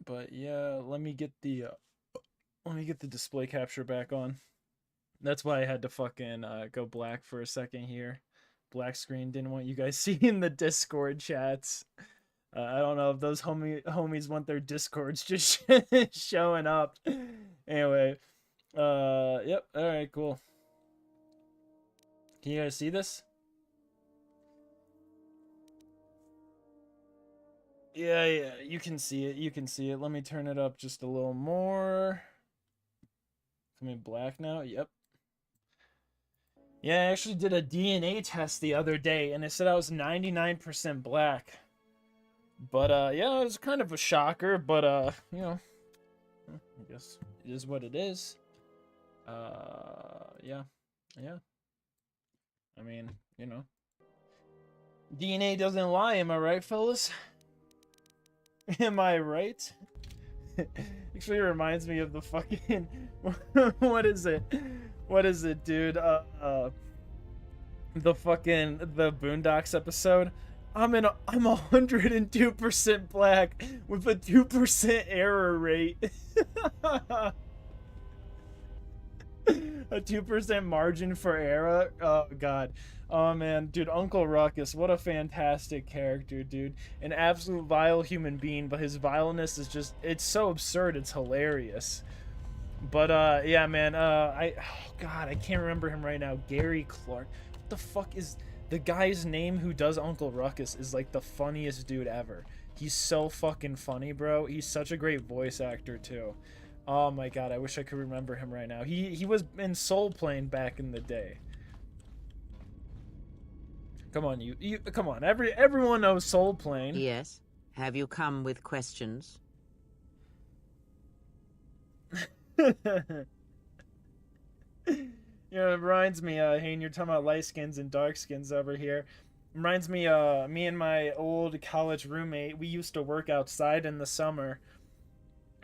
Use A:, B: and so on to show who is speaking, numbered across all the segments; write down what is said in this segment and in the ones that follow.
A: But yeah, let me get the display capture back on. That's why I had to fucking go black for a second here. Black screen, didn't want you guys seeing the Discord chats. I don't know if those homies want their Discords just showing up. Anyway, yep. All right, cool. Can you guys see this? Yeah, yeah, you can see it. You can see it. Let me turn it up just a little more. Come in black now. Yep. Yeah, I actually did a DNA test the other day, and it said I was 99% black. But yeah, it was kind of a shocker. But you know, I guess it is what it is. Yeah, yeah. I mean, you know, DNA doesn't lie. Am I right, fellas? Am I right? Actually, it reminds me of the fucking what is it? What is it, dude? The fucking the Boondocks episode. I'm 102% black with a 2% error rate. A 2% margin for error. Oh god. Oh man, dude, Uncle Ruckus, what a fantastic character, dude. An absolute vile human being, but his vileness is just it's so absurd, it's hilarious. But yeah, man, oh god, I can't remember him right now. Gary Clark. What the fuck is the guy's name who does Uncle Ruckus is like the funniest dude ever. He's so fucking funny, bro. He's such a great voice actor too. Oh my god, I wish I could remember him right now. He was in Soul Plane back in the day. Come on, you come on. Everyone knows Soul Plane.
B: Yes. Have you come with questions?
A: You know, it reminds me, Hayden, you're talking about light skins and dark skins over here. Reminds me, me and my old college roommate, we used to work outside in the summer,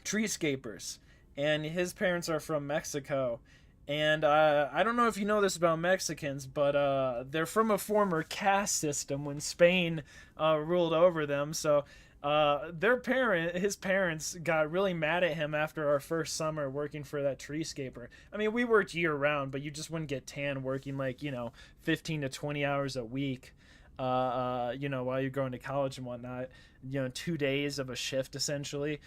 A: treescapers, and his parents are from Mexico. And I don't know if you know this about Mexicans, but they're from a former caste system when Spain ruled over them. So his parents got really mad at him after our first summer working for that treescaper. I mean, we worked year round, but you just wouldn't get tan working like 15 to 20 hours a week. While you're going to college and whatnot, 2 days of a shift essentially.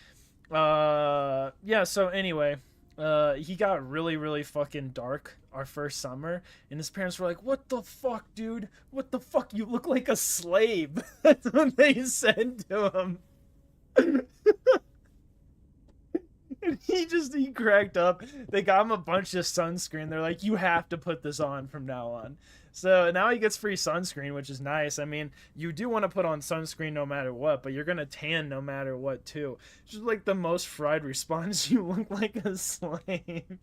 A: Yeah. So anyway, he got really, really fucking dark our first summer, and his parents were like, "What the fuck, dude? What the fuck? You look like a slave." That's what they said to him. And he cracked up. They got him a bunch of sunscreen. They're like, "You have to put this on from now on." So now he gets free sunscreen, which is nice. I mean, you do want to put on sunscreen no matter what, but you're gonna tan no matter what too. It's just like the most fried response. You look like a slave.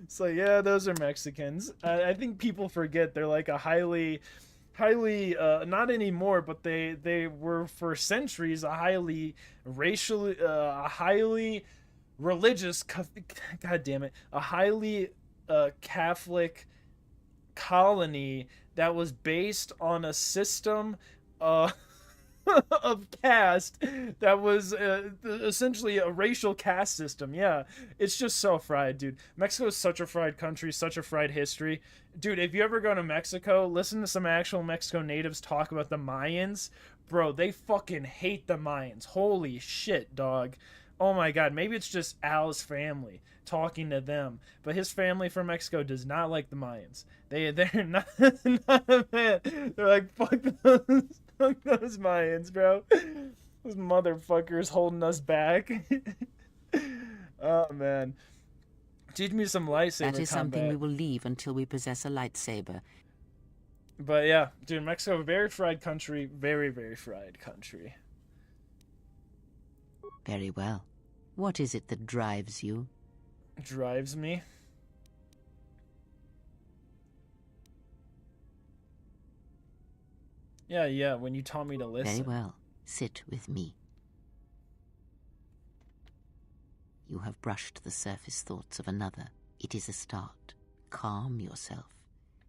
A: So yeah, those are Mexicans. I think people forget they're like a highly not anymore, but they were for centuries a highly racially a highly religious, god damn it, a highly Catholic colony that was based on a system uh, of caste that was essentially a racial caste system. Yeah, it's just so fried, dude. Mexico is such a fried country, such a fried history. Dude, if you ever go to Mexico, listen to some actual Mexico natives talk about the Mayans. Bro, they fucking hate the Mayans. Holy shit, dog. Oh my god, maybe it's just Al's family talking to them, but his family from Mexico does not like the Mayans. They're not, not a fan. They're like fuck those Mayans, bro. Those motherfuckers holding us back. Oh man, teach me some lightsaber
B: That is
A: combat.
B: something we will leave until we possess a lightsaber.
A: But yeah, dude, Mexico, very fried country, very very fried country.
B: Very well. What is it that drives you?
A: Drives me. Yeah, when you taught me to listen.
B: Very well. Sit with me. You have brushed the surface thoughts of another. It is a start. Calm yourself.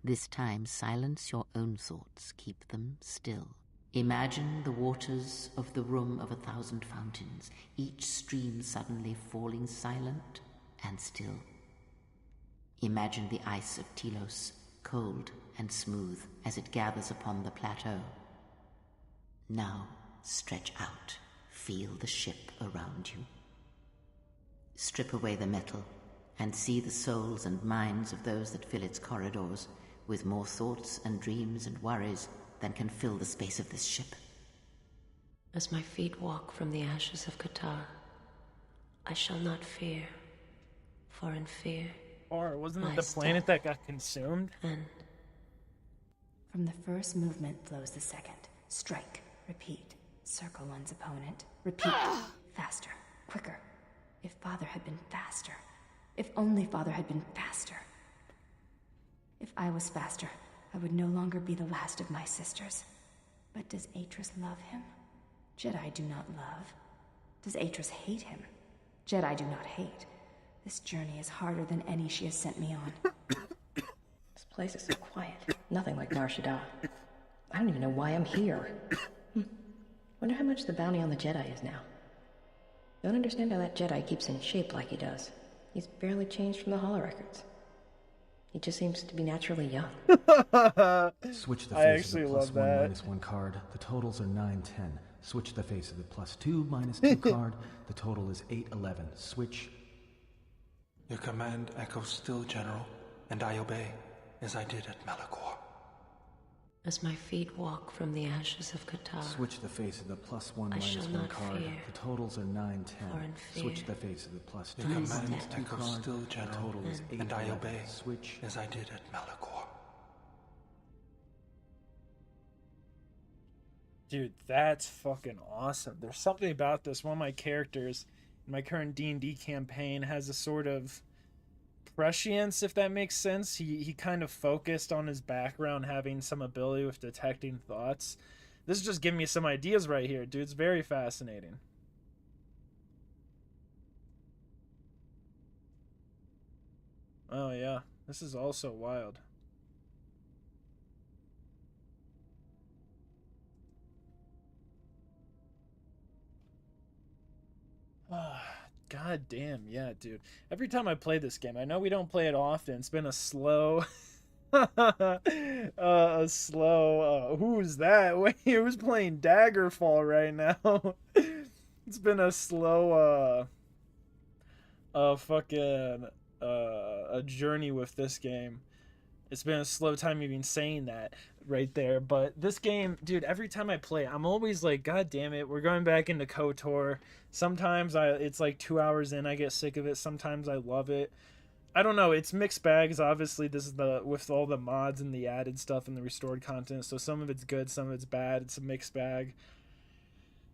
B: This time, silence your own thoughts. Keep them still. Imagine the waters of the room of 1,000 fountains, each stream suddenly falling silent and still. Imagine the ice of Telos, cold and smooth as it gathers upon the plateau. Now stretch out, feel the ship around you. Strip away the metal, and see the souls and minds of those that fill its corridors, with more thoughts and dreams and worries than can fill the space of this ship.
C: As my feet walk from the ashes of KOTOR, I shall not fear, for in fear
A: Or wasn't it
C: I
A: the planet that got consumed?
C: and
D: From the first movement flows the second. Strike, repeat, circle one's opponent, repeat, faster, quicker. If Father had been faster. If only Father had been faster. If I was faster, I would no longer be the last of my sisters. But does Atris love him? Jedi do not love. Does Atris hate him? Jedi do not hate. This journey is harder than any she has sent me on.
E: This place is so quiet. Nothing like Nar Shaddaa. I don't even know why I'm here. Wonder how much the bounty on the Jedi is now. Don't understand how that Jedi keeps in shape like he does. He's barely changed from the holorecords. He just seems to be naturally young.
F: Switch the
A: I
F: face
A: actually
F: of the
A: love
F: +1
A: that.
F: -1 card. The totals are 9, 10. Switch the face of the +2 -2 card. The total is 8, 11. Switch.
G: Your command echoes still, General, and I obey, as I did at Malachor.
C: as my feet walk from the ashes of KOTOR,
F: Switch the face of the +1
C: I shall
F: -1
C: not
F: card.
C: fear,
F: The totals are 9,
C: for
F: 10.
C: in fear
F: Switch the face of the +2
G: Your command
F: -2
G: echoes
F: card.
G: still,
F: The
G: General,
F: total is 8,
G: and I
F: 11.
G: obey,
F: Switch.
G: as I did at Malachor.
A: Dude, that's fucking awesome. There's something about this. One of my characters in my current D&D campaign has a sort of prescience, if that makes sense. He kind of focused on his background having some ability with detecting thoughts. This is just giving me some ideas right here, dude. It's very fascinating. Oh yeah, this is also wild. God damn, yeah, dude. Every time I play this game, I know we don't play it often. It's been a slow, who's that? Wait, who's playing Daggerfall right now? It's been a slow, a journey with this game. It's been a slow time even saying that right there. But this game, dude, every time I play it, I'm always like, God damn it, we're going back into KOTOR. Sometimes it's like 2 hours in, I get sick of it. Sometimes I love it. I don't know. It's mixed bags. Obviously, this is with all the mods and the added stuff and the restored content. So some of it's good, some of it's bad. It's a mixed bag.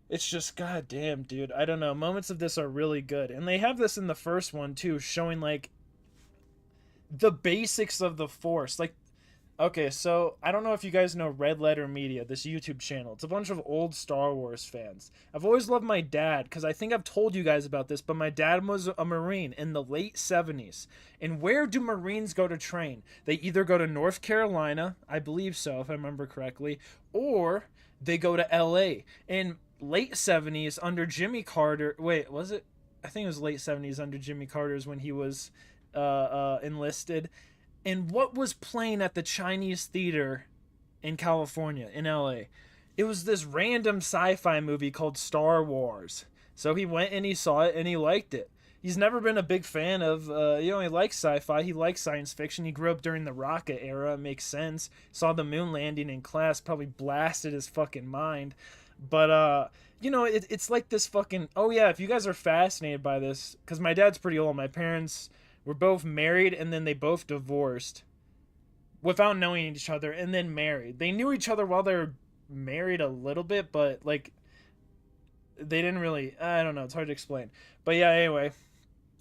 A: It's just, god damn, dude. I don't know. Moments of this are really good. And they have this in the first one, too, showing, like, the basics of the Force. Like, okay, so I don't know if you guys know Red Letter Media, this YouTube channel. It's a bunch of old Star Wars fans. I've always loved my dad, because I think I've told you guys about this, but my dad was a Marine in the late 70s. And where do Marines go to train? They either go to North Carolina, I believe so, if I remember correctly, or they go to LA. In late 70s, under Jimmy Carter, wait, was it? I think it was late 70s under Jimmy Carter's when he was enlisted. And what was playing at the Chinese theater in California, in LA? It was this random sci-fi movie called Star Wars. So he went and he saw it and he liked it. He's never been a big fan of, he likes sci-fi, he likes science fiction. He grew up during the rocket era, it makes sense. Saw the moon landing in class, probably blasted his fucking mind. But, it's like this fucking, oh yeah, if you guys are fascinated by this, because my dad's pretty old, my parents were both married and then they both divorced without knowing each other and then married. They knew each other while they were married a little bit, but like they didn't really, I don't know, it's hard to explain. But yeah, anyway,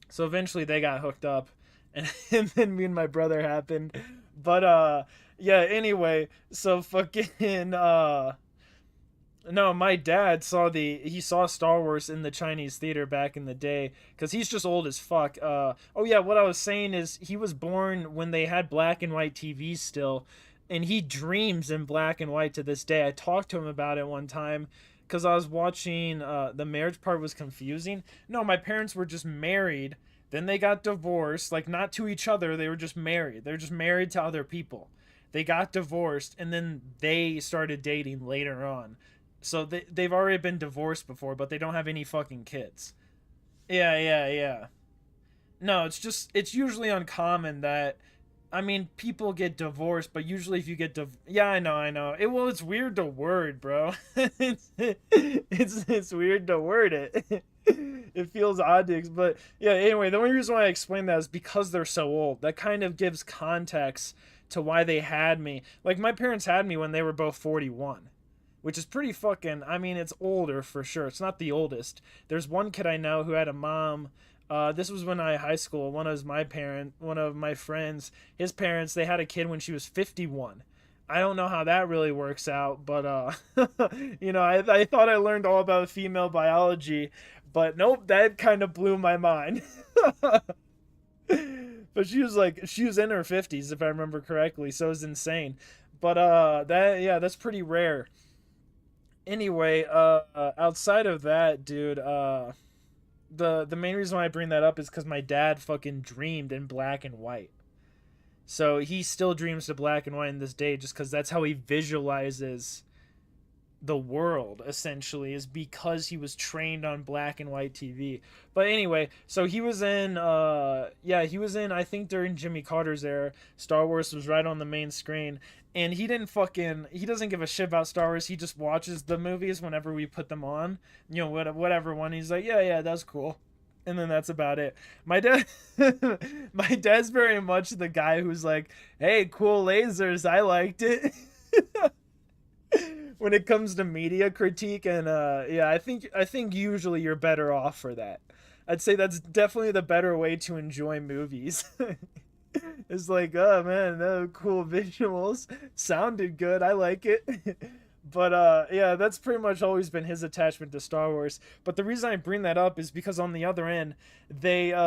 A: so eventually they got hooked up and then me and my brother happened. But yeah, anyway, so fucking no, my dad saw Star Wars in the Chinese theater back in the day, because he's just old as fuck. Oh yeah, what I was saying is he was born when they had black and white TVs still, and he dreams in black and white to this day. I talked to him about it one time because I was watching, the marriage part was confusing. No, my parents were just married, then they got divorced, like not to each other, they were just married. They're just married to other people. They got divorced, and then they started dating later on. So they've already been divorced before, but they don't have any fucking kids. Yeah. No, it's usually uncommon that, I mean, people get divorced, but usually if you get yeah, I know. It's weird to word, bro. it's weird to word it. It feels odd to, but yeah, anyway, the only reason why I explain that is because they're so old. That kind of gives context to why they had me. Like, my parents had me when they were both 41. Which is pretty fucking, I mean, it's older for sure. It's not the oldest. There's one kid I know who had a mom. This was when I high school. One of my friends, his parents, they had a kid when she was 51. I don't know how that really works out, but you know, I thought I learned all about female biology, but nope, that kind of blew my mind. But she was in her 50s if I remember correctly, so it was insane. But that's pretty rare. Anyway, outside of that, dude, the main reason why I bring that up is because my dad fucking dreamed in black and white. So he still dreams to black and white in this day, just because that's how he visualizes the world, essentially, is because he was trained on black and white TV. But anyway, so he was in, I think during Jimmy Carter's era, Star Wars was right on the main screen, and he doesn't give a shit about Star Wars. He just watches the movies whenever we put them on, you know, whatever one. He's like, yeah, that's cool. And then that's about it. My dad's very much the guy who's like, hey, cool lasers, I liked it. When it comes to media critique, and I think usually you're better off for that. I'd say that's definitely the better way to enjoy movies. It's like, oh man, no, cool visuals, sounded good, I like it. But that's pretty much always been his attachment to Star Wars. But the reason I bring that up is because on the other end, there's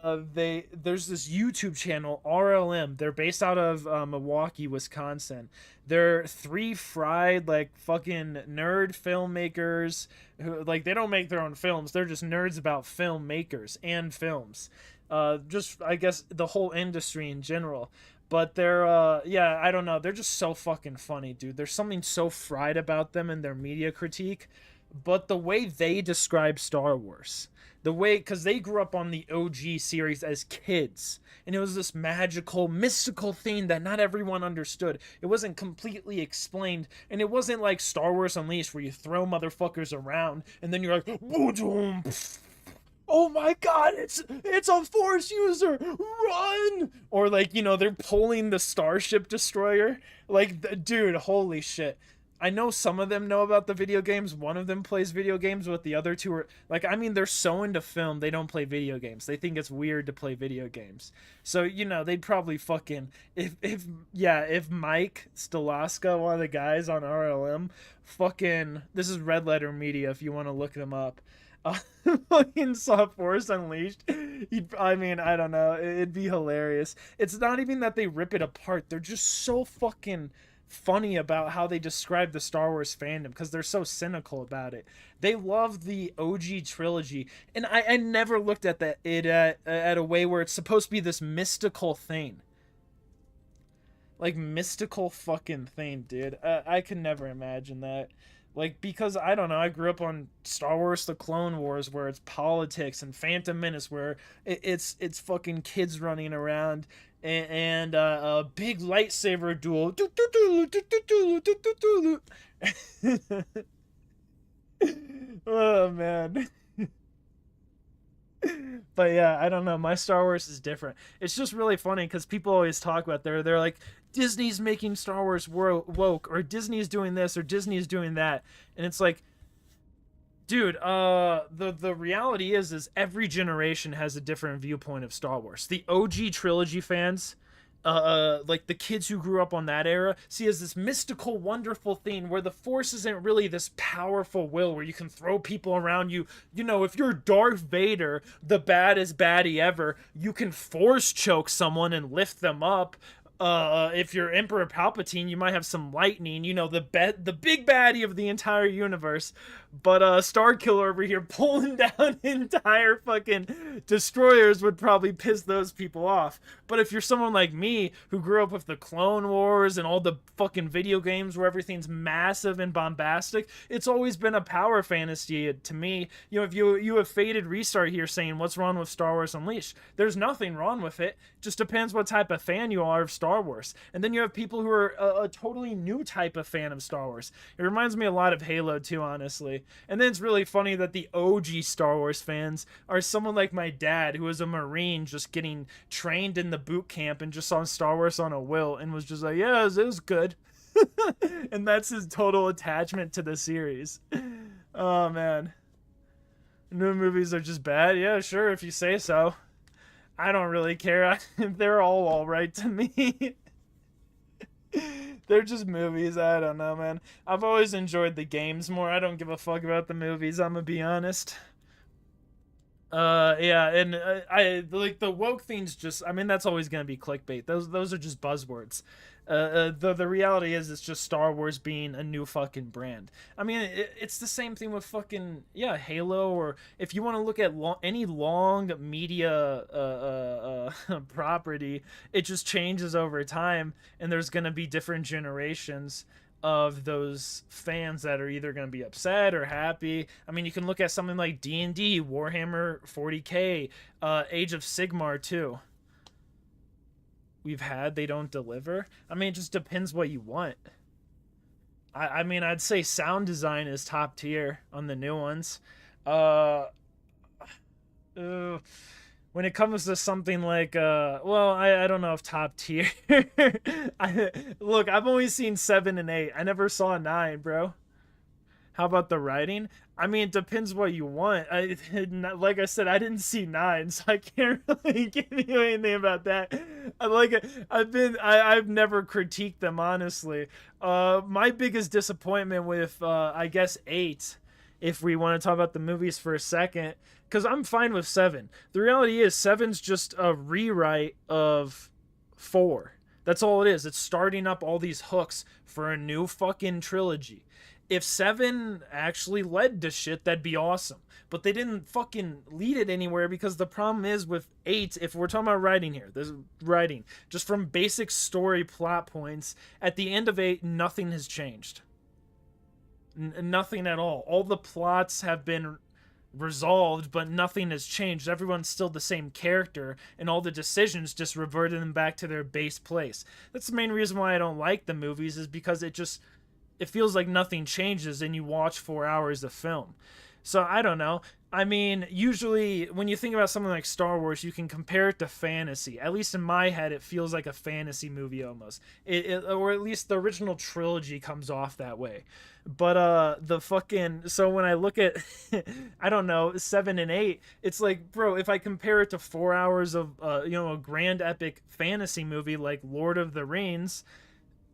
A: this YouTube channel, RLM. They're based out of Milwaukee, Wisconsin. They're three fried, like, fucking nerd filmmakers who, like, they don't make their own films. They're just nerds about filmmakers and films. Just, I guess, the whole industry in general. But they're, I don't know. They're just so fucking funny, dude. There's something so fried about them and their media critique. But the way they describe Star Wars, because they grew up on the OG series as kids, and it was this magical, mystical thing that not everyone understood. It wasn't completely explained, and it wasn't like Star Wars Unleashed where you throw motherfuckers around, and then you're like, boom, oh my god, it's a Force user, run! Or, like, you know, they're pulling the Starship Destroyer. Like, dude, holy shit. I know some of them know about the video games. One of them plays video games, but the other two are, like, I mean, they're so into film, they don't play video games. They think it's weird to play video games. So, you know, they'd probably fucking, if Mike Stalaska, one of the guys on RLM, fucking, this is Red Letter Media if you want to look them up, fucking saw Force Unleashed, I mean, I don't know, it'd be hilarious. It's not even that they rip it apart, they're just so fucking funny about how they describe the Star Wars fandom, because they're so cynical about it. They love the OG trilogy, and I never looked at at a way where it's supposed to be this mystical thing. Like, mystical fucking thing, dude. I could never imagine that. Like, because, I don't know, I grew up on Star Wars The Clone Wars, where it's politics, and Phantom Menace, where it's fucking kids running around, and a big lightsaber duel. Oh, man. But yeah, I don't know, my Star Wars is different. It's just really funny because people always talk about they're like, Disney's making Star Wars woke, or Disney's doing this, or Disney's doing that, and it's like, dude, the reality is every generation has a different viewpoint of Star Wars. The OG trilogy fans, like the kids who grew up on that era, see as this mystical, wonderful thing where the Force isn't really this powerful will where you can throw people around you. You know, if you're Darth Vader, the baddest baddie ever, you can Force choke someone and lift them up. If you're Emperor Palpatine, you might have some lightning, you know, the big baddie of the entire universe. But Starkiller over here pulling down entire fucking destroyers would probably piss those people off. But if you're someone like me who grew up with the Clone Wars and all the fucking video games where everything's massive and bombastic, it's always been a power fantasy to me. You know, if you have Faded Restart here saying what's wrong with Star Wars Unleashed, there's nothing wrong with it. Just depends what type of fan you are of Star Wars. And then you have people who are a totally new type of fan of Star Wars. It reminds me a lot of Halo too, honestly. And then it's really funny that the OG Star Wars fans are someone like my dad, who was a Marine just getting trained in the boot camp and just saw Star Wars on a whill and was just like, yeah, it was good. And that's his total attachment to the series. Oh, man. New movies are just bad? Yeah, sure, if you say so. I don't really care. They're all right to me. They're just movies. I don't know, man. I've always enjoyed the games more. I don't give a fuck about the movies, I'm gonna be honest. Yeah, and I like the woke things. Just, I mean, that's always gonna be clickbait. Those are just buzzwords. The reality is, it's just Star Wars being a new fucking brand. I mean, it's the same thing with fucking, yeah, Halo, or if you want to look at any long media property, it just changes over time, and there's gonna be different generations of those fans that are either going to be upset or happy. I mean, you can look at something like D&D, Warhammer 40k, Age of Sigmar too. They don't deliver. I mean, it just depends what you want. I mean, I'd say sound design is top tier on the new ones. When it comes to something like, well, I don't know if top tier. Look, I've only seen 7 and 8. I never saw 9, bro. How about the writing? I mean, it depends what you want. Like I said, I didn't see 9, so I can't really give you anything about that. I've never critiqued them, honestly. My biggest disappointment with, I guess, 8, if we want to talk about the movies for a second, because I'm fine with 7. The reality is 7's just a rewrite of 4. That's all it is. It's starting up all these hooks for a new fucking trilogy. If 7 actually led to shit, that'd be awesome. But they didn't fucking lead it anywhere, because the problem is with 8, if we're talking about writing here, there's writing, just from basic story plot points, at the end of 8, nothing has changed. Nothing at all. All the plots have been resolved, but nothing has changed. Everyone's still the same character, and all the decisions just reverted them back to their base place. That's the main reason why I don't like the movies, is because it feels like nothing changes and you watch 4 hours of film. So I don't know. I mean, usually when you think about something like Star Wars, you can compare it to fantasy. At least in my head, it feels like a fantasy movie almost. Or at least the original trilogy comes off that way. But so when I look at, I don't know, 7 and 8, it's like, bro, if I compare it to 4 hours of, a grand epic fantasy movie like Lord of the Rings,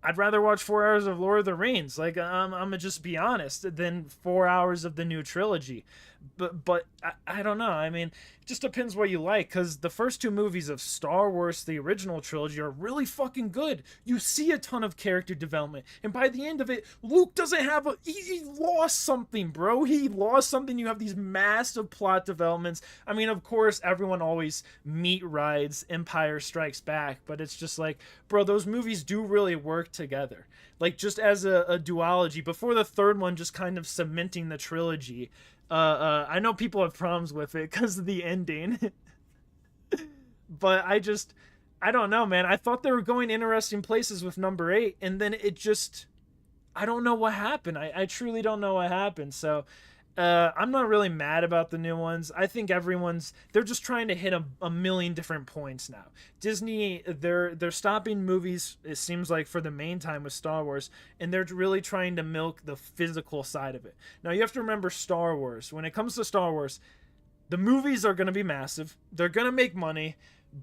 A: I'd rather watch 4 hours of Lord of the Rings. Like, I'm gonna just be honest, than 4 hours of the new trilogy. But I don't know. I mean, it just depends what you like, because the first 2 movies of Star Wars, the original trilogy, are really fucking good. You see a ton of character development, and by the end of it, Luke doesn't have he lost something, bro. He lost something. You have these massive plot developments. I mean, of course, everyone always meat rides Empire Strikes Back, but it's just like, bro, those movies do really work together. Like, just as a duology, before the third one just kind of cementing the trilogy. I know people have problems with it because of the ending. But I don't know, man. I thought they were going interesting places with number 8, and then it just, I don't know what happened. I truly don't know what happened. So I'm not really mad about the new ones. I think they're just trying to hit a million different points now. Disney, they're stopping movies, it seems like, for the main time with Star Wars, and they're really trying to milk the physical side of it. Now, you have to remember Star Wars. When it comes to Star Wars, the movies are going to be massive. They're going to make money,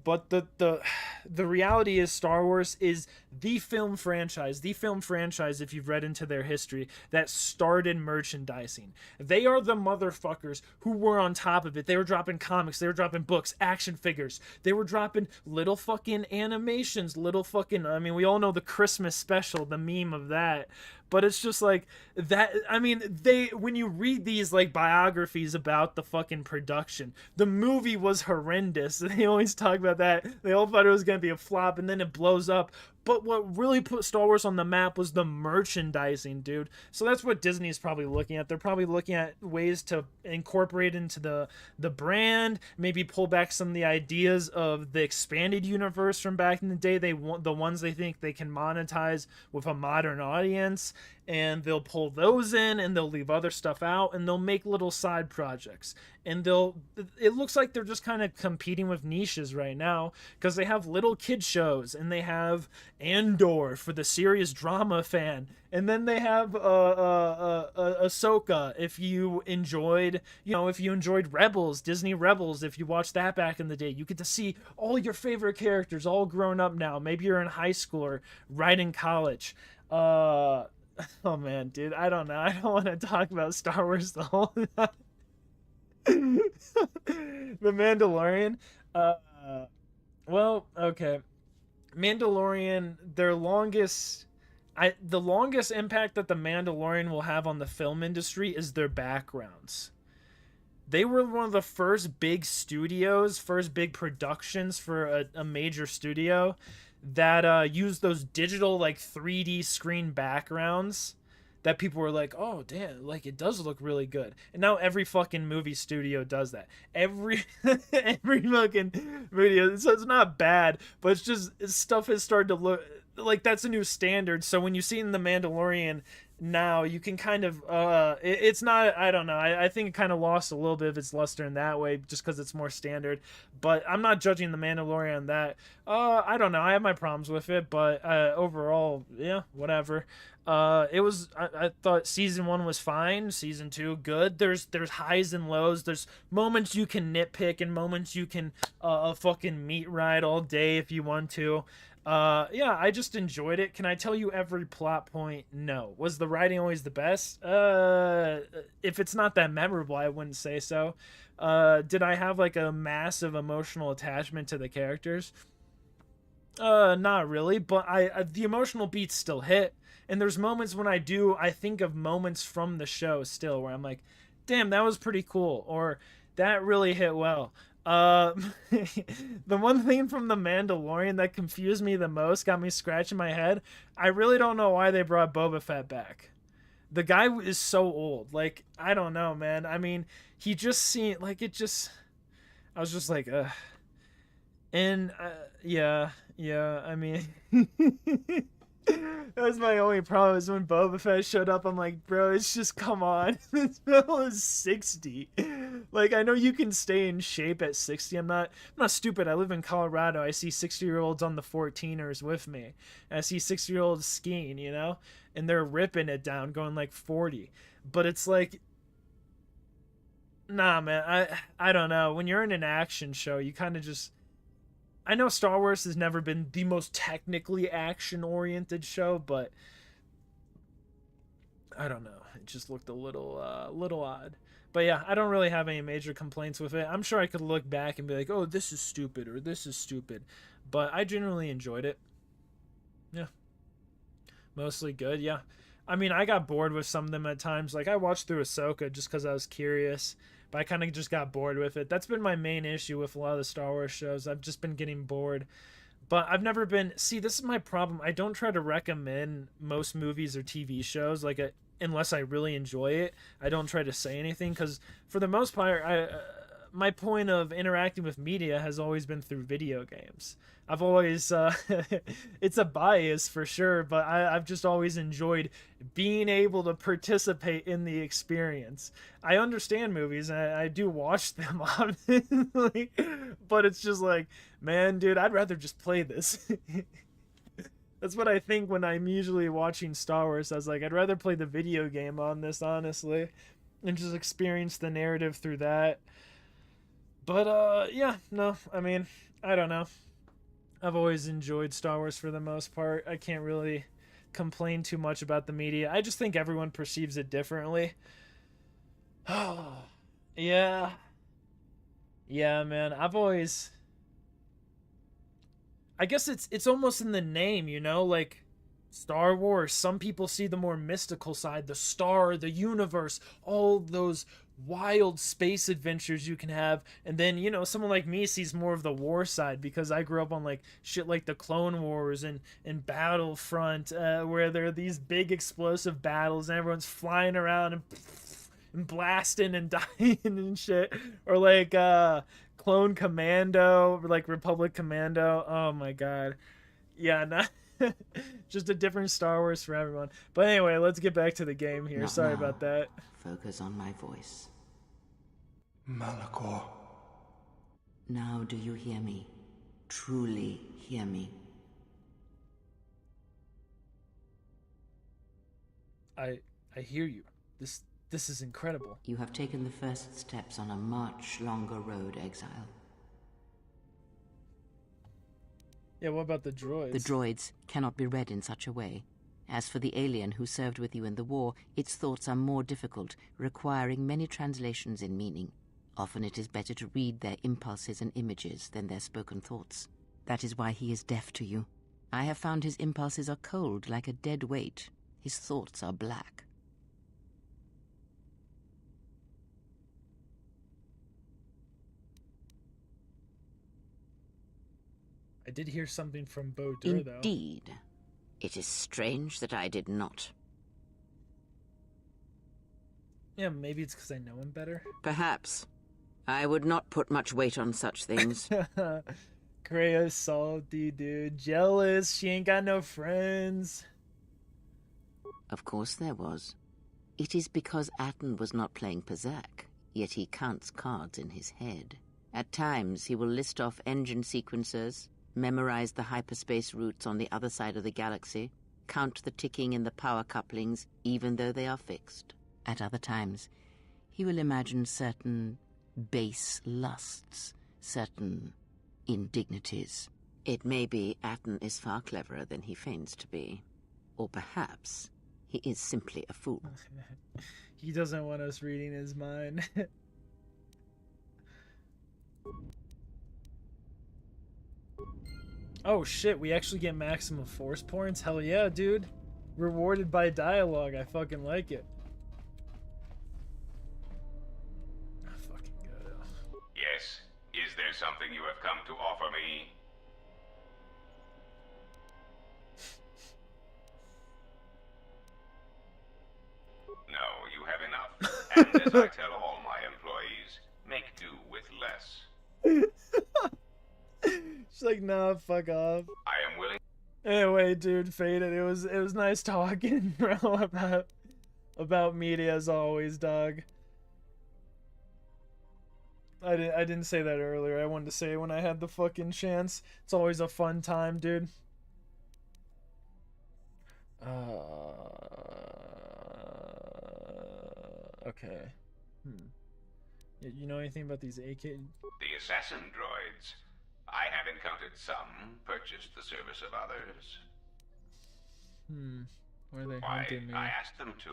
A: But the reality is Star Wars is the film franchise, if you've read into their history, that started merchandising. They are the motherfuckers who were on top of it. They were dropping comics, they were dropping books, action figures, they were dropping little fucking animations, little fucking, I mean, we all know the Christmas special, the meme of that. But it's just like that. I mean, when you read these like biographies about the fucking production, the movie was horrendous. They always talk about that. They all thought it was gonna be a flop, and then it blows up. But what really put Star Wars on the map was the merchandising, dude. So that's what Disney's probably looking at. They're probably looking at ways to incorporate into the brand, maybe pull back some of the ideas of the expanded universe from back in the day. They want the ones they think they can monetize with a modern audience, and they'll pull those in, and they'll leave other stuff out, and they'll make little side projects. And it looks like they're just kind of competing with niches right now, because they have little kid shows, and they have Andor for the serious drama fan, and then they have Ahsoka if you enjoyed Rebels, Disney Rebels. If you watched that back in the day, you get to see all your favorite characters all grown up now. Maybe you're in high school or right in college. Oh man, dude, I don't know. I don't want to talk about Star Wars the whole time. The Mandalorian. Well, okay. Mandalorian, the longest impact that the Mandalorian will have on the film industry is their backgrounds. They were one of the first big studios, first big productions for a major studio that used those digital like 3D screen backgrounds that people were like, oh damn, like it does look really good. And now every fucking movie studio does that. Every fucking video. So it's not bad, but it's just stuff has started to look like that's a new standard. So when you see in The Mandalorian now, you can kind of it's not, I don't know, I think it kind of lost a little bit of its luster in that way just because it's more standard. But I'm not judging The Mandalorian on that. I don't know, I have my problems with it, but overall, yeah, whatever. I thought season 1 was fine, season 2 good. There's highs and lows. There's moments you can nitpick and moments you can fucking meat ride all day if you want to. Yeah, I just enjoyed it. Can I tell you every plot point? No. Was the writing always the best? If it's not that memorable, I wouldn't say so. Did I have like a massive emotional attachment to the characters? Not really, but the emotional beats still hit. And there's moments when I think of moments from the show still where I'm like, damn, that was pretty cool, or that really hit well. The one thing from The Mandalorian that confused me the most, got me scratching my head, I really don't know why they brought Boba Fett back. The guy is so old. Like, I don't know, man. I mean, he just seemed like it just... I was just like, ugh. And, yeah, I mean... That was my only problem, is when Boba Fett showed up, I'm like, bro, it's just, come on. This fellow is 60. Like, I know you can stay in shape at 60. I'm not stupid. I live in Colorado. I see 60-year-olds on the 14ers with me. And I see 60-year-olds skiing, you know? And they're ripping it down, going like 40. But it's like, nah, man, I don't know. When you're in an action show, you kind of just... I know Star Wars has never been the most technically action-oriented show, but I don't know. It just looked a little odd. But yeah, I don't really have any major complaints with it. I'm sure I could look back and be like, oh, this is stupid, or this is stupid. But I generally enjoyed it. Yeah. Mostly good, yeah. I mean, I got bored with some of them at times. Like, I watched through Ahsoka just because I was curious. But I kind of just got bored with it. That's been my main issue with a lot of the Star Wars shows. I've just been getting bored. But I've never been... See, this is my problem. I don't try to recommend most movies or TV shows unless I really enjoy it. I don't try to say anything because for the most part, my point of interacting with media has always been through video games. I've always... it's a bias for sure, but I've just always enjoyed being able to participate in the experience. I understand movies, and I do watch them, obviously, but it's just like, man, dude, I'd rather just play this. That's what I think when I'm usually watching Star Wars. I was like, I'd rather play the video game on this, honestly, and just experience the narrative through that. But yeah, no, I mean, I don't know. I've always enjoyed Star Wars for the most part. I can't really complain too much about the media. I just think everyone perceives it differently. Yeah. Yeah, man. I guess it's almost in the name, you know, like Star Wars. Some people see the more mystical side, the star, the universe, all those wild space adventures you can have. And then, you know, someone like me sees more of the war side because I grew up on like shit like the Clone Wars and Battlefront, where there are these big explosive battles and everyone's flying around and blasting and dying and shit. Or like Clone Commando, like Republic Commando. Oh my god. Yeah, no. Just a different Star Wars for everyone. But anyway, let's get back to the game here.
B: Not
A: Sorry
B: now.
A: about that.
B: Focus on my voice.
G: Malachor.
B: Now do you hear me? Truly hear me?
A: I hear you. This is incredible.
B: You have taken the first steps on a much longer road, exile.
A: Yeah, what about the droids?
B: The droids cannot be read in such a way. As for the alien who served with you in the war, its thoughts are more difficult, requiring many translations in meaning. Often it is better to read their impulses and images than their spoken thoughts. That is why he is deaf to you. I have found his impulses are cold like a dead weight. His thoughts are black.
A: I did hear something from Bo Dur, though.
B: Indeed. It is strange that I did not.
A: Yeah, maybe it's because I know him better.
B: Perhaps. I would not put much weight on such things.
A: Krea's salty, dude. Jealous. She ain't got no friends.
B: Of course there was. It is because Atten was not playing Pazak, yet he counts cards in his head. At times he will list off engine sequencers, memorize the hyperspace routes on the other side of the galaxy, count the ticking in the power couplings, even though they are fixed. At other times, he will imagine certain base lusts, certain indignities. It may be Atten is far cleverer than he feigns to be. Or perhaps he is simply a fool.
A: He doesn't want us reading his mind. Oh shit, we actually get maximum force points? Hell yeah, dude. Rewarded by dialogue. I fucking like it. Fucking good.
H: Yes. Is there something you have come to offer me? No, you have enough. And as I tell all my employees, make do with less.
A: She's like, nah, fuck off.
H: I am willing.
A: Anyway, dude, Faded, it was nice talking, bro, about media as always, dog. I didn't say that earlier. I wanted to say it when I had the fucking chance. It's always a fun time, dude. Okay. You know anything about these AK?
H: The assassin droids. I have encountered some, purchased the service of others.
A: Where are they
H: Why,
A: hunting me?
H: I asked them to.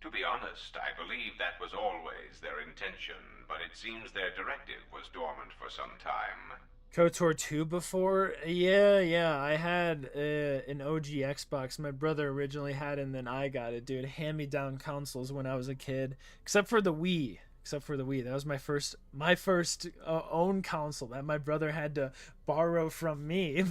H: To be honest, I believe that was always their intention, but it seems their directive was dormant for some time.
A: KOTOR 2 before? Yeah, I had an OG Xbox. My brother originally had it, and then I got it, dude. Hand-me-down consoles when I was a kid. Except for the Wii. That was my first own console that my brother had to borrow from me.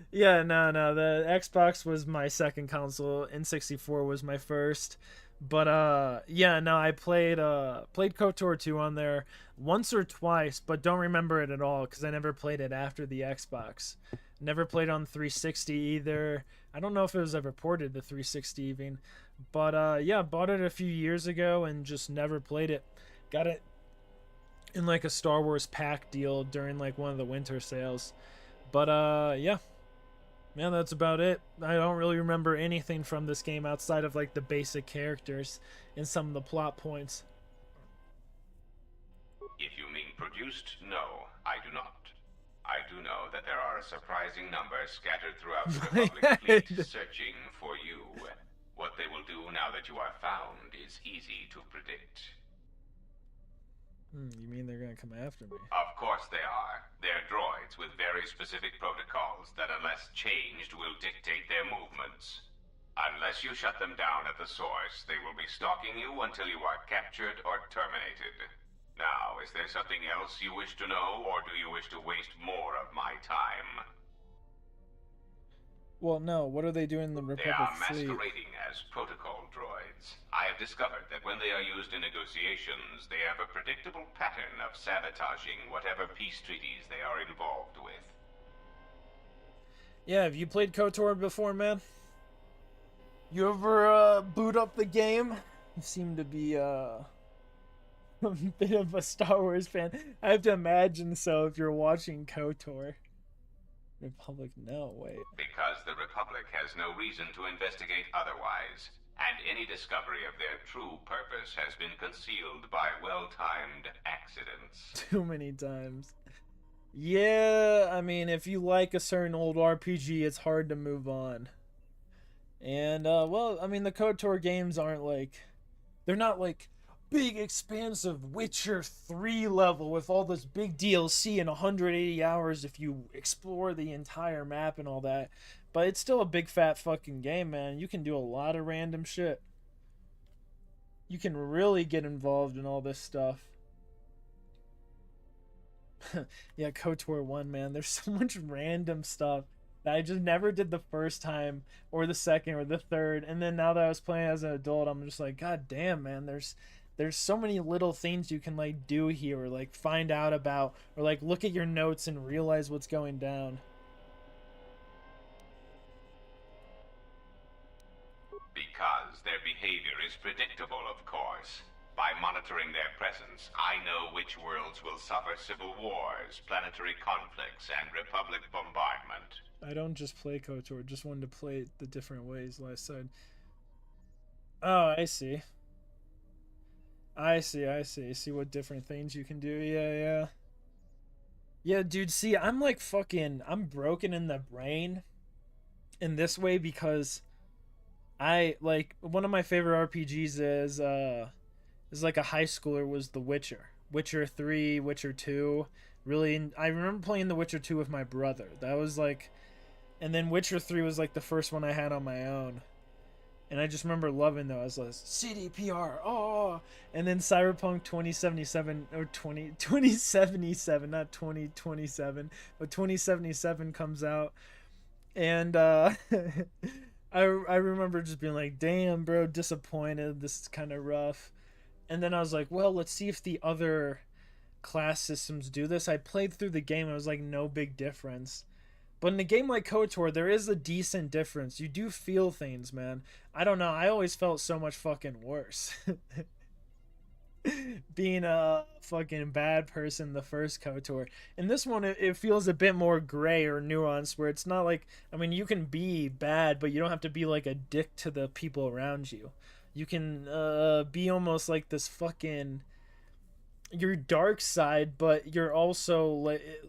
A: Yeah, no, the Xbox was my second console. N64 was my first. But yeah, no, I played KOTOR 2 on there once or twice, but don't remember it at all because I never played it after the Xbox. Never played on 360 either. I don't know if it was ever ported to 360 even. But yeah, bought it a few years ago and just never played it. Got it in like a Star Wars pack deal during like one of the winter sales. But yeah. Man, that's about it. I don't really remember anything from this game outside of like the basic characters and some of the plot points.
H: If you mean produced? No, I do not. I do know that there are a surprising number scattered throughout the Republic fleet searching for you. What they will do now that you are found is easy to predict.
A: You mean they're gonna come after me?
H: Of course they are. They're droids with very specific protocols that, unless changed, will dictate their movements. Unless you shut them down at the source, they will be stalking you until you are captured or terminated. Now, is there something else you wish to know, or do you wish to waste more of my time?
A: Well, no. What are they doing in the Republic
H: They are
A: fleet?
H: masquerading as protocol droids. I have discovered that when they are used in negotiations, they have a predictable pattern of sabotaging whatever peace treaties they are involved with.
A: Yeah, have you played KOTOR before, man? You ever boot up the game? You seem to be a bit of a Star Wars fan. I have to imagine so if you're watching KOTOR. Republic, no, wait.
H: Because the Republic has no reason to investigate otherwise, and any discovery of their true purpose has been concealed by well-timed accidents.
A: Too many times. Yeah, I mean, if you like a certain old RPG, it's hard to move on. And, well, I mean, the KOTOR games aren't like... They're not like big, expansive Witcher 3 level with all this big DLC in 180 hours if you explore the entire map and all that. But it's still a big, fat fucking game, man. You can do a lot of random shit. You can really get involved in all this stuff. Yeah, KOTOR 1, man. There's so much random stuff that I just never did the first time or the second or the third. And then now that I was playing as an adult, I'm just like, God damn, man, there's so many little things you can like do here or like find out about or like look at your notes and realize what's going down.
H: Because their behavior is predictable, of course. By monitoring their presence, I know which worlds will suffer civil wars, planetary conflicts, and Republic bombardment.
A: I don't just play KOTOR, just wanted to play it the different ways last side. Oh, I see. I see what different things you can do. Yeah. Yeah, dude, see, I'm like fucking... I'm broken in the brain in this way because I, like, one of my favorite RPGs is like a high schooler was The Witcher. Witcher 3, Witcher 2. Really, I remember playing The Witcher 2 with my brother. That was like... And then Witcher 3 was like the first one I had on my own. And I just remember loving those. I was like, CDPR, oh! And then Cyberpunk 2077, or 2077, not 2027, but 2077 comes out. And I remember just being like, damn, bro, disappointed. This is kind of rough. And then I was like, well, let's see if the other class systems do this. I played through the game. It was like no big difference. But in a game like KOTOR, there is a decent difference. You do feel things, man. I don't know. I always felt so much fucking worse. Being a fucking bad person the first KOTOR. In this one, it feels a bit more gray or nuanced, where it's not like... I mean, you can be bad, but you don't have to be like a dick to the people around you. You can be almost like this fucking... your dark side, but you're also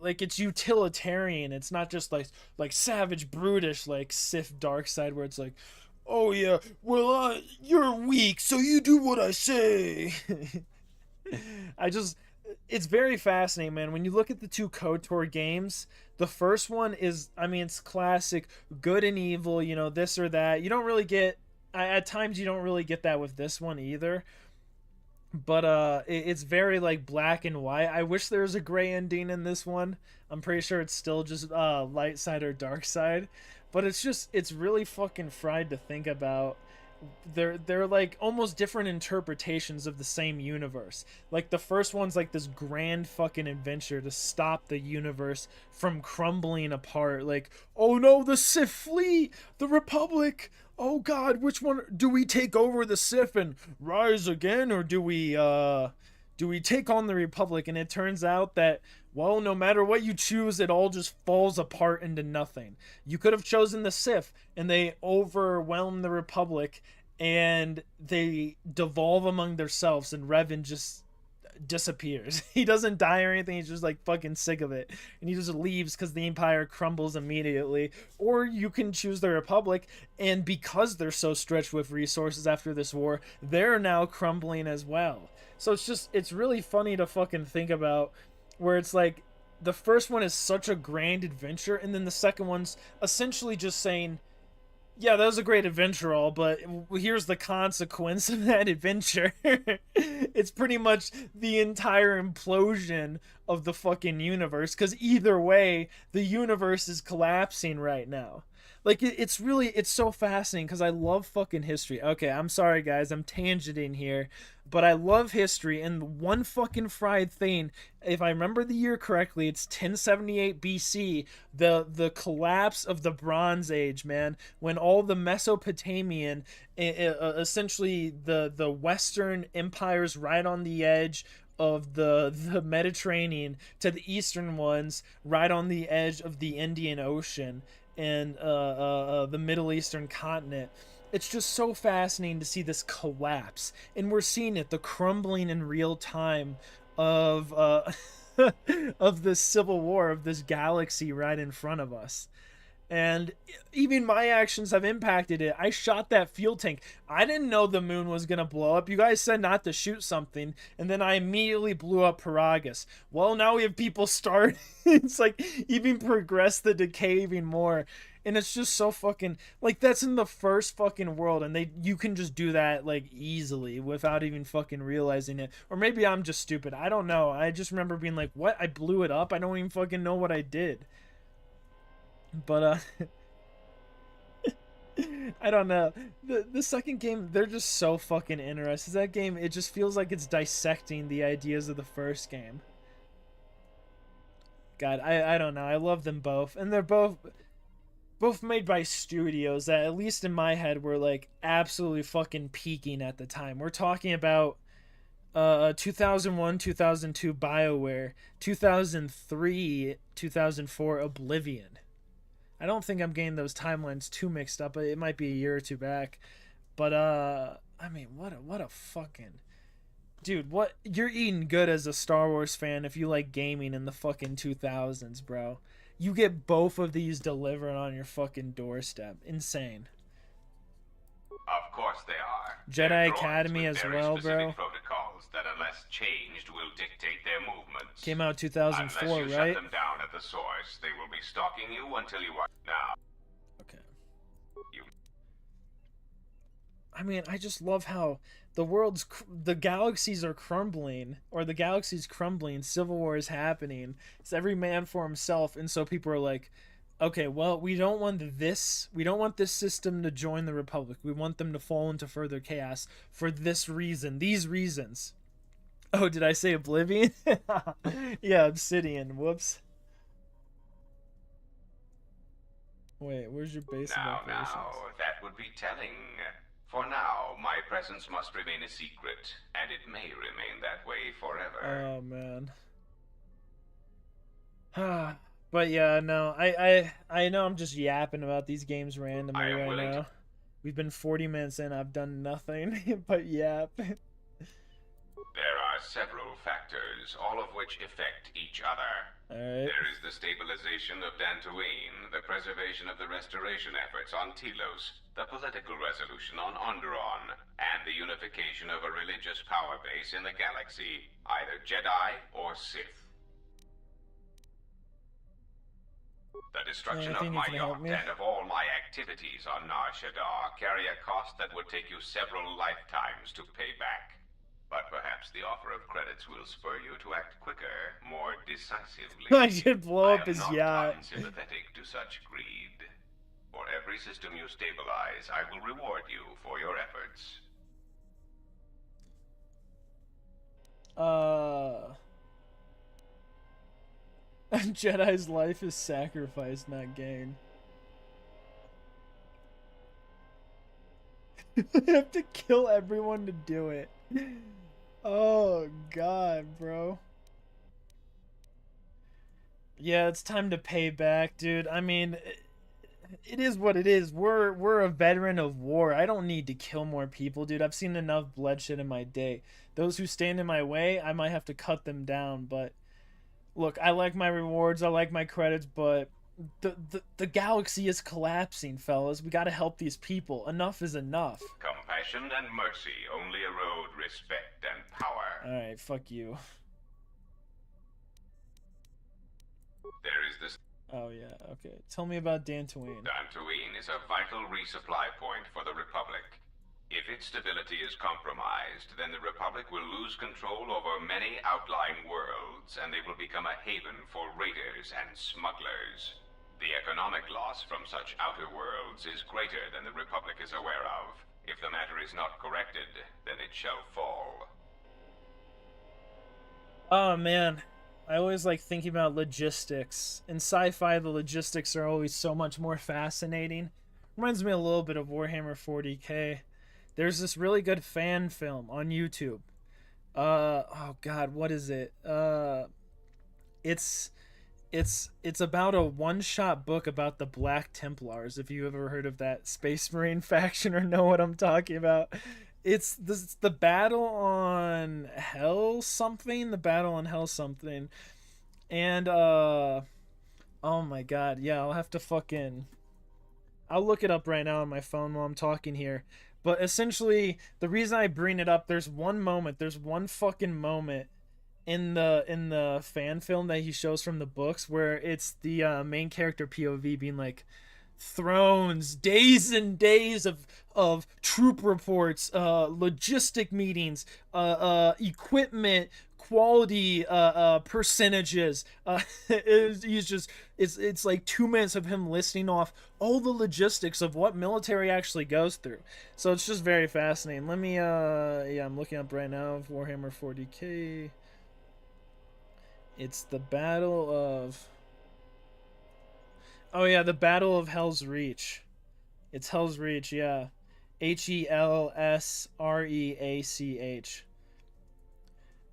A: like it's utilitarian. It's not just like savage, brutish, like Sith dark side where it's like, oh yeah, well you're weak, so you do what I say. It's very fascinating, man. When you look at the two KOTOR games, the first one is, I mean, it's classic good and evil, you know, this or that. You don't really get, at times you don't really get that with this one either. But it's very like black and white. I wish there was a gray ending in this one. I'm pretty sure it's still just light side or dark side. But it's really fucking fried to think about. They're like almost different interpretations of the same universe. Like the first one's like this grand fucking adventure to stop the universe from crumbling apart. Like, oh no, the Sith fleet, the Republic. Oh God, which one do we take over, the Sith and rise again, or do we take on the Republic? And it turns out that, well, no matter what you choose, it all just falls apart into nothing. You could have chosen the Sith, and they overwhelm the Republic, and they devolve among themselves, and Revan just disappears. He doesn't die or anything. He's just like fucking sick of it, and he just leaves because the Empire crumbles immediately. Or you can choose the Republic, and because they're so stretched with resources after this war, they're now crumbling as well. So it's really funny to fucking think about, where it's like the first one is such a grand adventure, and then the second one's essentially just saying, yeah, that was a great adventure, all, but here's the consequence of that adventure. It's pretty much the entire implosion of the fucking universe, because either way, the universe is collapsing right now. Like, it's so fascinating, because I love fucking history. Okay, I'm sorry, guys, I'm tangenting here, but I love history, and one fucking fried thing, if I remember the year correctly, it's 1078 BC, the collapse of the Bronze Age, man, when all the Mesopotamian, essentially the Western empires right on the edge of the Mediterranean to the eastern ones right on the edge of the Indian Ocean and the Middle Eastern continent. It's just so fascinating to see this collapse, and we're seeing it, the crumbling in real time of of this civil war, of this galaxy right in front of us. And even my actions have impacted it. I shot that fuel tank. I didn't know the moon was going to blow up. You guys said not to shoot something, and then I immediately blew up Paragus. Well, now we have people start. It's like even progress the decay even more. And it's just so fucking, like, that's in the first fucking world, and you can just do that, like, easily without even fucking realizing it. Or maybe I'm just stupid. I don't know. I just remember being like, what? I blew it up? I don't even fucking know what I did. But I don't know. The second game, they're just so fucking interesting. That game, it just feels like it's dissecting the ideas of the first game. God, I don't know. I love them both, and they're both made by studios that, at least in my head, were like absolutely fucking peaking at the time. We're talking about 2001, 2002 BioWare, 2003, 2004 Oblivion. I don't think I'm getting those timelines too mixed up, but it might be a year or two back. But I mean, what a fucking dude, what, you're eating good as a Star Wars fan if you like gaming in the fucking 2000s, bro. You get both of these delivered on your fucking doorstep. Insane.
H: Of course they are.
A: Jedi Academy as well, bro.
H: Protocols that, unless changed, will dictate their movements.
A: Came out 2004,
H: unless you
A: right?
H: shut them down at the source, they will be stalking you until you are now.
A: Okay. I mean, I just love how the galaxies are crumbling, or the galaxy's crumbling, civil war is happening, it's every man for himself, and so people are like, okay, well, we don't want this system to join the Republic, we want them to fall into further chaos for this reason, these reasons. Oh, did I say Oblivion? Yeah, Obsidian, whoops. Wait, where's your base of operations?
H: Now, that would be telling. For now, my presence must remain a secret, and it may remain that way forever.
A: Oh, man. But yeah, no, I know I'm just yapping about these games randomly right now. We've been 40 minutes in, I've done nothing but yap.
H: There are several factors, all of which affect each other.
A: Alright.
H: There is the stabilization of Dantooine, the preservation of the restoration efforts on Telos, the political resolution on Onderon, and the unification of a religious power base in the galaxy, either Jedi or Sith. The destruction of my yacht and of all my activities on Nar Shaddaa carry a cost that would take you several lifetimes to pay back. But perhaps the offer of credits will spur you to act quicker, more decisively.
A: I should blow up his
H: I am
A: yacht.
H: not unsympathetic to such greed. For every system you stabilize, I will reward you for your efforts.
A: A Jedi's life is sacrificed, not gain. I have to kill everyone to do it. Oh god, bro. Yeah, it's time to pay back, dude. I mean, it is what it is. We're a veteran of war. I don't need to kill more people, dude. I've seen enough bloodshed in my day. Those who stand in my way, I might have to cut them down. But look, I like my rewards. I like my credits. But the galaxy is collapsing, fellas. We got to help these people. Enough is enough.
H: Compassion and mercy only erode respect and power.
A: All right, fuck you.
H: There is this.
A: Oh yeah, okay. Tell me about Dantooine.
H: Dantooine is a vital resupply point for the Republic. If its stability is compromised, then the Republic will lose control over many outlying worlds, and they will become a haven for raiders and smugglers. The economic loss from such outer worlds is greater than the Republic is aware of. If the matter is not corrected, then it shall fall.
A: Oh man, I always like thinking about logistics. In sci-fi, the logistics are always so much more fascinating. Reminds me a little bit of Warhammer 40k. There's this really good fan film on YouTube. Oh god, what is it? It's about a one-shot book about the Black Templars, if you ever heard of that Space Marine faction or know what I'm talking about. It's the battle on Hell something, and oh my god, yeah, I'll look it up right now on my phone while I'm talking here. But essentially, the reason I bring it up, there's one fucking moment in the fan film that he shows from the books where it's the main character POV being like, thrones, days and days of troop reports, logistic meetings, equipment, quality percentages. It's like 2 minutes of him listing off all the logistics of what military actually goes through. So it's just very fascinating. Let me yeah, I'm looking up right now of Warhammer 40k. It's the Battle of... Oh yeah, the Battle of Hell's Reach. It's Hell's Reach, yeah. HELSREACH.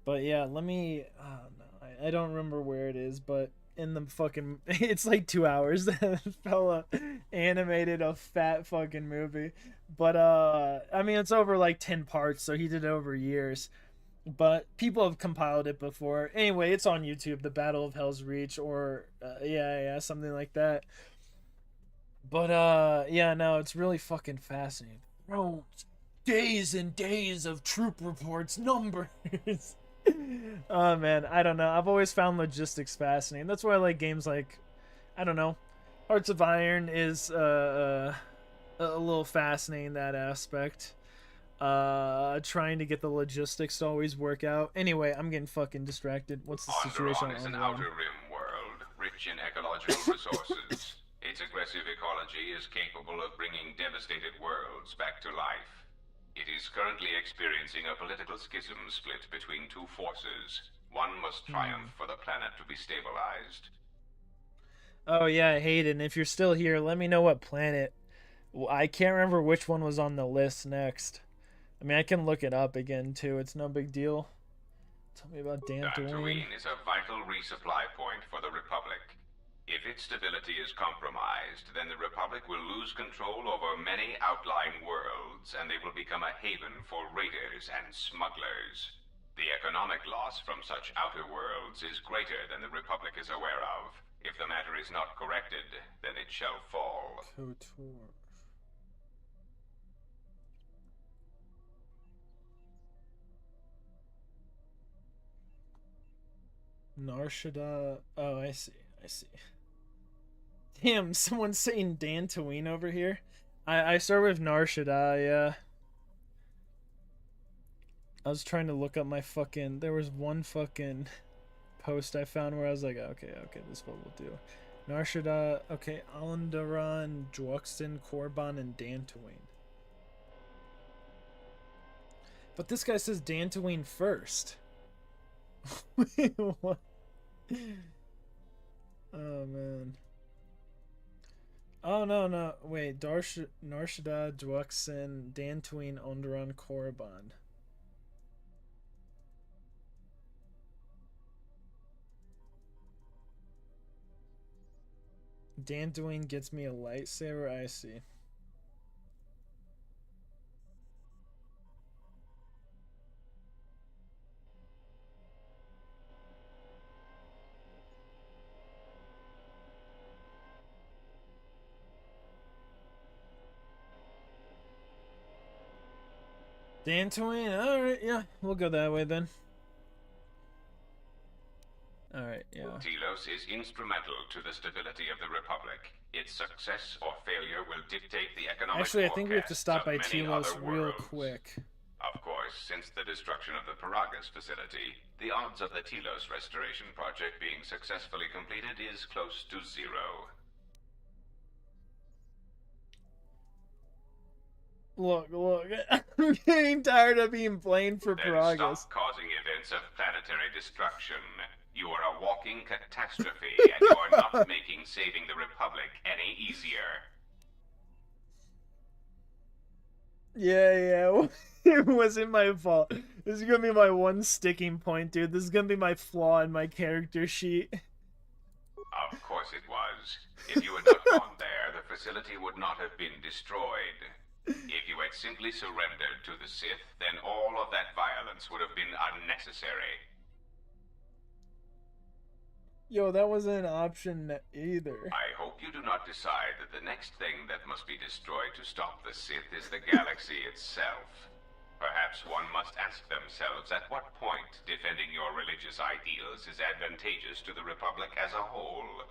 A: But yeah, let me... Oh no, I don't remember where it is, but in the fucking... It's like 2 hours. That fella animated a fat fucking movie. But, I mean, it's over like 10 parts, so he did it over years. But people have compiled it before. Anyway, it's on YouTube, the Battle of Hell's Reach, or yeah, something like that. But yeah, no, it's really fucking fascinating. Bro, days and days of troop reports, numbers. Oh man, I don't know. I've always found logistics fascinating. That's why I like games like, I don't know, Hearts of Iron is a little fascinating, that aspect. Trying to get the logistics to always work out. Anyway, I'm getting fucking distracted. What's the situation?
H: Onderon is an outer rim world, rich in ecological resources. Its aggressive ecology is capable of bringing devastated worlds back to life. It is currently experiencing a political schism split between two forces. One must triumph for the planet to be stabilized.
A: Oh yeah, Hayden, if you're still here, let me know what planet. I can't remember which one was on the list next. I mean, I can look it up again, too. It's no big deal. Tell me about Dantooine.
H: Dantooine is a vital resupply point for the Republic. If its stability is compromised, then the Republic will lose control over many outlying worlds, and they will become a haven for raiders and smugglers. The economic loss from such outer worlds is greater than the Republic is aware of. If the matter is not corrected, then it shall fall.
A: KOTOR. Narshada. Oh, I see. Damn, someone's saying Dantooine over here. I start with Narshada, yeah. I was trying to look up my fucking... There was one fucking post I found where I was like, okay, this is what we'll do. Narshada, okay, Alundaran, Dwoxton, Korban, and Dantooine. But this guy says Dantooine first. Wait, what? Oh man. Oh no. Wait, Narshada, Dwoxton, Dantooine, Onderon, Korriban. Dantooine gets me a lightsaber, I see. Dantooine, alright, yeah, we'll go that way then. Alright, yeah.
H: Telos is instrumental to the stability of the Republic. Its success or failure will dictate the economic
A: Actually, I think we have to stop by
H: forecasts of many
A: Telos
H: other
A: real
H: worlds.
A: quick.
H: Of course, since the destruction of the Paragas facility, the odds of the Telos restoration project being successfully completed is close to 0.
A: Look, I'm getting tired of being blamed for
H: Then
A: Paragas.
H: stop causing events of planetary destruction. You are a walking catastrophe, and you are not making saving the Republic any easier.
A: Yeah, it wasn't my fault. This is gonna be my one sticking point, dude. This is gonna be my flaw in my character sheet.
H: Of course it was. If you had not gone there, the facility would not have been destroyed. If you had simply surrendered to the Sith, then all of that violence would have been unnecessary.
A: Yo, that wasn't an option either.
H: I hope you do not decide that the next thing that must be destroyed to stop the Sith is the galaxy itself. Perhaps one must ask themselves at what point defending your religious ideals is advantageous to the Republic as a whole.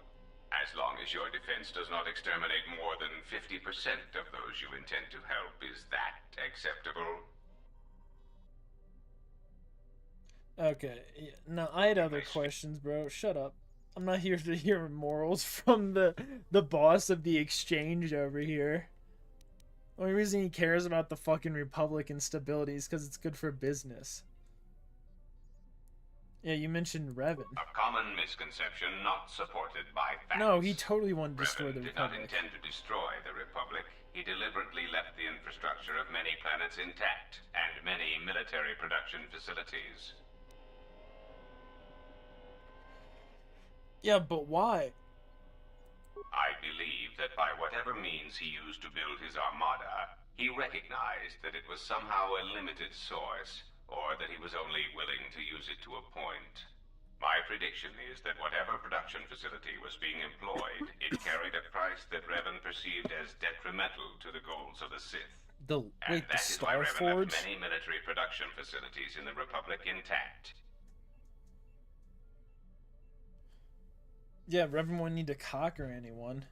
H: As long as your defense does not exterminate more than 50% of those you intend to help, is that acceptable?
A: Okay, yeah, no, I had other questions, bro. Shut up. I'm not here to hear morals from the boss of the exchange over here. The only reason he cares about the fucking Republic and stability is because it's good for business. Yeah, you mentioned Revan.
H: A common misconception not supported by facts.
A: No, he totally wanted to destroy
H: Revan
A: the
H: did not
A: Republic.
H: intend to destroy the Republic. He deliberately left the infrastructure of many planets intact, and many military production facilities.
A: Yeah, but why?
H: I believe that by whatever means he used to build his armada, he recognized that it was somehow a limited source, or that he was only willing to use it to a point. My prediction is that whatever production facility was being employed, it carried a price that Revan perceived as detrimental to the goals of the Sith.
A: Wait, the
H: That is why
A: Star
H: Revan left
A: Forge?
H: many military production facilities in the Republic intact.
A: Yeah, Revan wouldn't need to conquer anyone.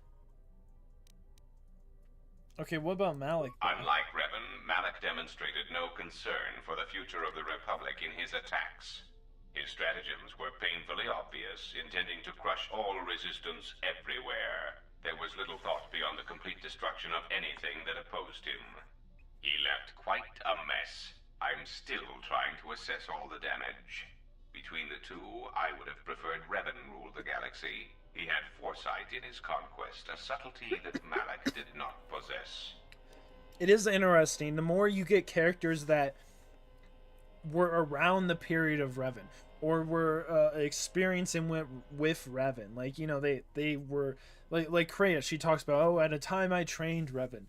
A: Okay, what about Malik, though?
H: Unlike Revan, Malik demonstrated no concern for the future of the Republic in his attacks. His stratagems were painfully obvious, intending to crush all resistance everywhere. There was little thought beyond the complete destruction of anything that opposed him. He left quite a mess. I'm still trying to assess all the damage. Between the two, I would have preferred Revan rule the galaxy. He had foresight in his conquest, a subtlety that Malik did not possess.
A: It is interesting. The more you get characters that were around the period of Revan, or were experiencing with Revan, like, you know, they were like Kreia. She talks about, oh, at a time I trained Revan,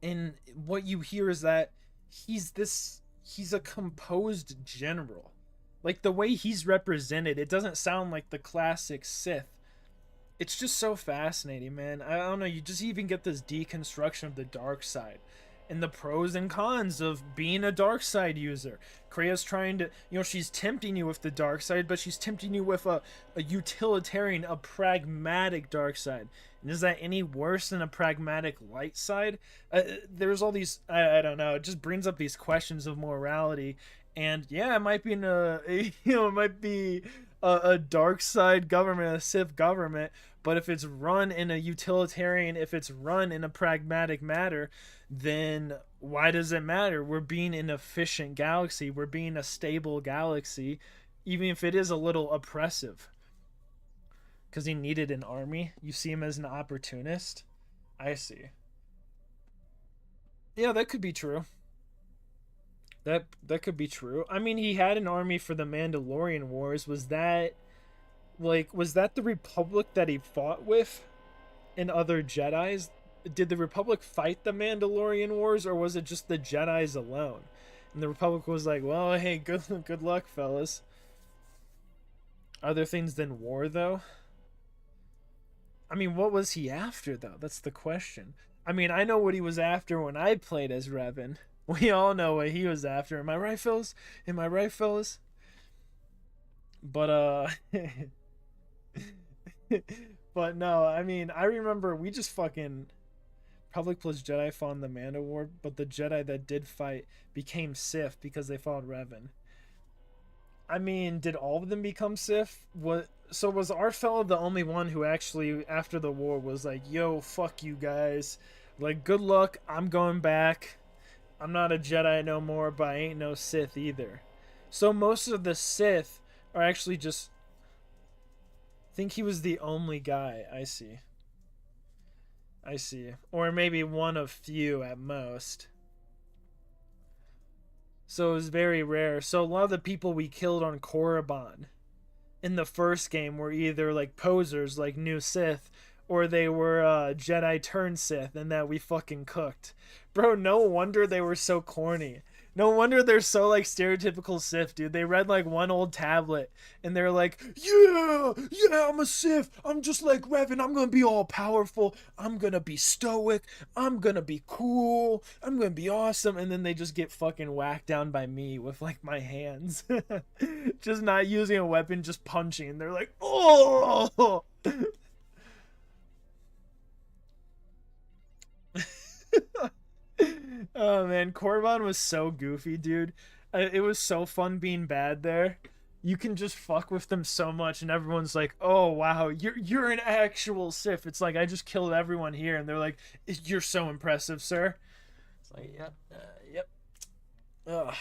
A: and what you hear is that he's a composed general. Like, the way he's represented, it doesn't sound like the classic Sith. It's just so fascinating, man. I don't know, you just even get this deconstruction of the dark side and the pros and cons of being a dark side user. Kreia's trying to, you know, she's tempting you with the dark side, but she's tempting you with a utilitarian, a pragmatic dark side. And is that any worse than a pragmatic light side? There's all these, I don't know, it just brings up these questions of morality. And yeah, it might be it might be a dark side government, a Sith government, but if it's run in a utilitarian, if it's run in a pragmatic manner, then why does it matter? We're being an efficient galaxy, we're being a stable galaxy, even if it is a little oppressive. Because he needed an army. You see him as an opportunist. I see. Yeah, that could be true. That could be true. I mean, he had an army for the Mandalorian Wars. Was that the Republic that he fought with? and other Jedis? Did the Republic fight the Mandalorian Wars, or was it just the Jedis alone? And the Republic was like, well, hey, good luck, fellas. Other things than war, though? I mean, what was he after, though? That's the question. I mean, I know what he was after when I played as Revan. We all know what he was after. Am I right, fellas? Am I right, fellas? But, but no, I mean, I remember we just fucking... Republic plus Jedi fought in the Mando War, but the Jedi that did fight became Sith because they fought Revan. I mean, did all of them become Sith? So was our fella the only one who actually, after the war, was like, yo, fuck you guys. Like, good luck, I'm going back. I'm not a Jedi no more, but I ain't no Sith either. So most of the Sith are actually just... I think he was the only guy. I see. I see. Or maybe one of few at most. So it was very rare. So a lot of the people we killed on Korriban in the first game were either like posers like new Sith, or they were Jedi turned Sith, and that we fucking cooked. Bro, no wonder they were so corny. No wonder they're so like stereotypical Sith, dude. They read like one old tablet and they're like, yeah, I'm a Sith. I'm just like Revan. I'm gonna be all powerful. I'm gonna be stoic. I'm gonna be cool. I'm gonna be awesome. And then they just get fucking whacked down by me with like my hands. Just not using a weapon, just punching. And they're like, oh. Oh man, Korriban was so goofy, dude. It was so fun being bad there. You can just fuck with them so much, and everyone's like, "Oh wow, you're an actual Sith." It's like I just killed everyone here, and they're like, "You're so impressive, sir." It's like, yep, yep. Ugh.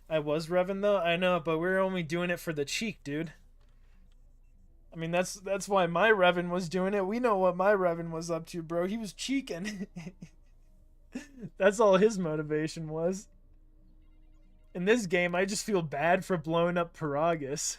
A: I was Revan though, I know, but we're only doing it for the cheek, dude. I mean, that's why my Revan was doing it. We know what my Revan was up to, bro. He was cheeking. That's all his motivation was. In this game, I just feel bad for blowing up Paragus.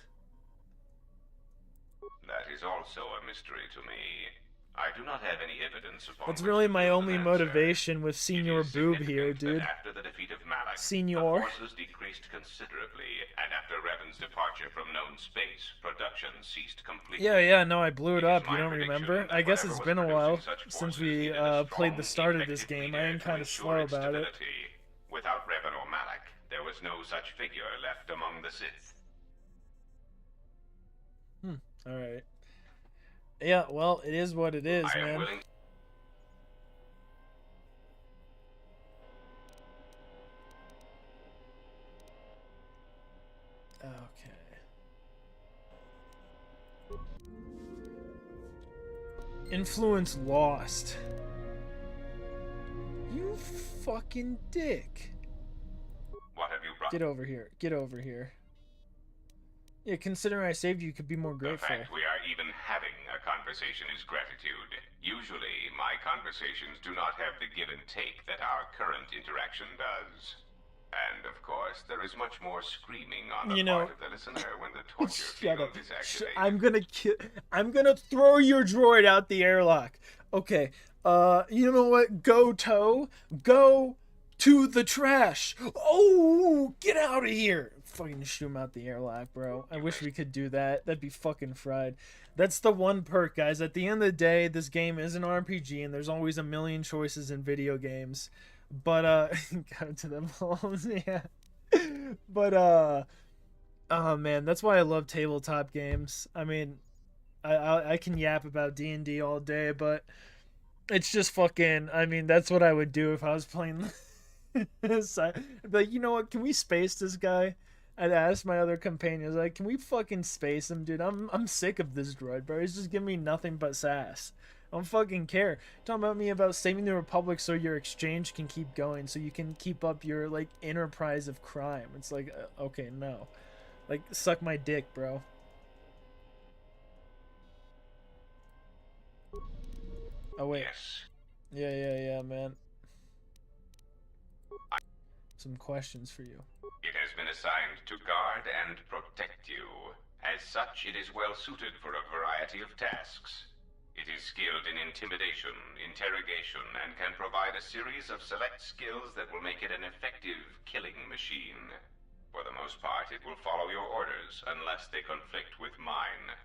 H: That is also a mystery to me. I do not have any evidence upon
A: That's
H: which
A: really
H: to
A: my
H: build
A: only
H: an answer.
A: motivation with
H: It
A: Senior
H: is
A: Boob here,
H: significant
A: dude.
H: that after the defeat of Malak,
A: Senior.
H: the forces decreased considerably, and after Revan's departure from known space, production ceased completely.
A: Yeah, no, I blew it
H: It is
A: up.
H: my
A: You don't
H: prediction
A: remember?
H: that
A: I guess
H: whatever
A: it's
H: was
A: been a while
H: producing such
A: since
H: forces
A: we
H: needed a
A: played the
H: strong,
A: start of this
H: effective
A: game.
H: leader
A: I am
H: to
A: kind of
H: ensure
A: slow
H: its
A: about it.
H: stability. Without Revan or Malak, there was no such figure left among the Sith.
A: Alright. Yeah, well, it is what it is,
H: I am
A: man.
H: willing.
A: Okay. Influence lost. You fucking dick.
H: What have you brought?
A: Get over here. Get over here. Yeah, considering I saved you, you could be more
H: The
A: grateful.
H: fact we are even having a conversation is gratitude. Usually, my conversations do not have the give and take that our current interaction does. And, of course, there is much more screaming on the part of the listener when the torture field is activated.
A: I'm gonna throw your droid out the airlock. Okay, you know what? Go to the trash. Oh, get out of here. Fucking shoot him out the airlock, bro. I wish we could do that. That'd be fucking fried. That's the one perk, guys. At the end of the day, this game is an RPG, and there's always a million choices in video games. But, go to the balls, yeah. But, oh, man, that's why I love tabletop games. I mean, I can yap about D&D all day, but it's just fucking, I mean, that's what I would do if I was playing this. But you know what, can we space this guy? I'd ask my other companions, like, can we fucking space him, dude? I'm sick of this droid, bro. He's just giving me nothing but sass. I don't fucking care. Talking about me about saving the Republic so your exchange can keep going, so you can keep up your, like, enterprise of crime. It's like, okay, no. Like, suck my dick, bro. Oh, wait.
H: Yes.
A: Yeah, man. Some questions for you.
H: It has been assigned to guard and protect you. As such, it is well suited for a variety of tasks. It is skilled in intimidation, interrogation, and can provide a series of select skills that will make it an effective killing machine. For the most part, it will follow your orders, unless they conflict with mine.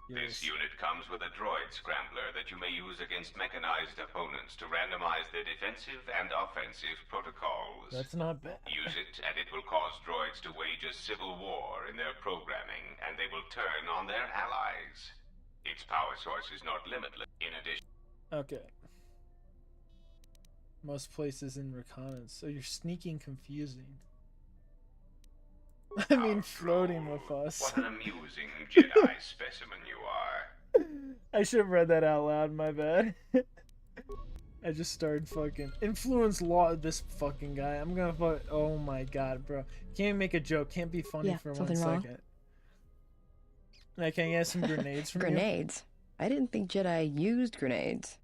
H: This unit comes with a droid scrambler that you may use against mechanized opponents to randomize their defensive and offensive protocols.
A: That's not bad.
H: Use it, and it will cause droids to wage a civil war in their programming, and they will turn on their allies. Its power source is not limitless. In addition...
A: Okay. Most places in reconnaissance. So you're sneaking confusing. I mean, floating with us.
H: What an amusing Jedi specimen you are.
A: I should have read that out loud, my bad. I just started fucking influence law this fucking guy. I'm gonna fuck. Oh my god, bro. Can't make a joke. Can't be funny for 1 second. Can I get some grenades from
E: Grenades? I didn't think Jedi used grenades.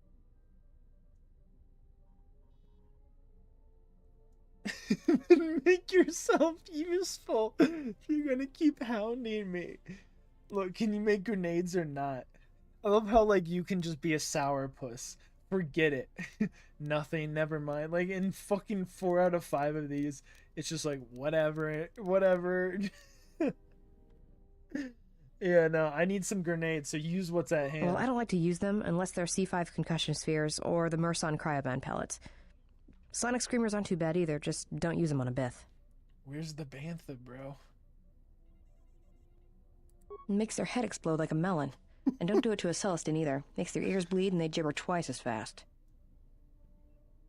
A: Make yourself useful if you're gonna keep hounding me. Look, can you make grenades or not? I love how, like, you can just be a sourpuss. Forget it. Nothing, never mind. Like, in fucking 4 out of 5 of these, it's just like, whatever. Yeah, no, I need some grenades, so use what's at hand.
E: Well, I don't like to use them unless they're C5 concussion spheres or the Merson cryoband pellets. Sonic Screamers aren't too bad either, just don't use them on a Bith.
A: Where's the Bantha, bro?
E: It makes their head explode like a melon. And don't do it to a Celestine either. Makes their ears bleed and they gibber twice as fast.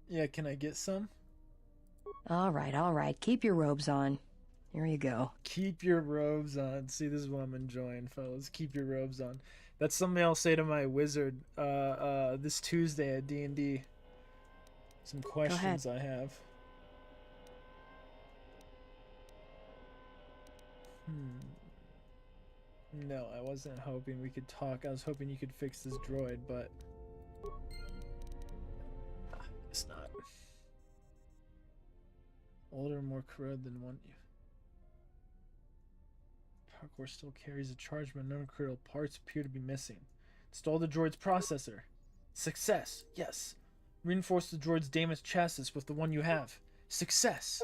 A: Yeah, can I get some?
E: Alright. Keep your robes on. Here you go.
A: Keep your robes on. See, this is what I'm enjoying, fellas. Keep your robes on. That's something I'll say to my wizard this Tuesday at D&D. Some questions I have. No, I wasn't hoping we could talk. I was hoping you could fix this droid, but it's not. Older, more corroded than one. Power core still carries a charge, but none critical parts appear to be missing. Install the droid's processor. Success. Yes. Reinforce the droid's damaged chassis with the one you have. Success.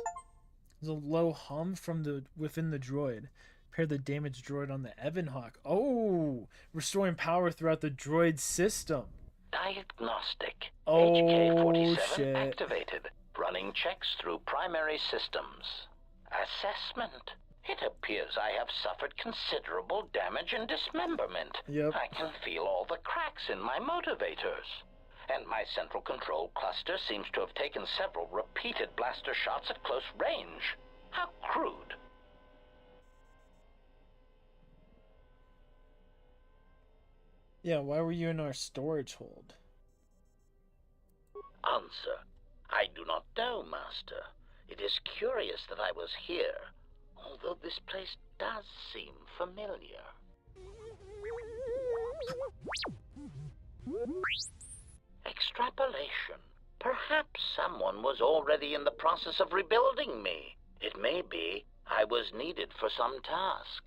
A: There's a low hum from within the droid. Repair the damaged droid on the Evanhawk. Oh, restoring power throughout the droid system.
I: Diagnostic.
A: Oh,
I: HK-47
A: shit.
I: activated. Running checks through primary systems. Assessment. It appears I have suffered considerable damage and dismemberment.
A: Yep.
I: I can feel all the cracks in my motivators. And my central control cluster seems to have taken several repeated blaster shots at close range. How crude.
A: Yeah, why were you in our storage hold?
I: Answer. I do not know, Master. It is curious that I was here, although this place does seem familiar. Extrapolation. Perhaps someone was already in the process of rebuilding me. It may be I was needed for some task.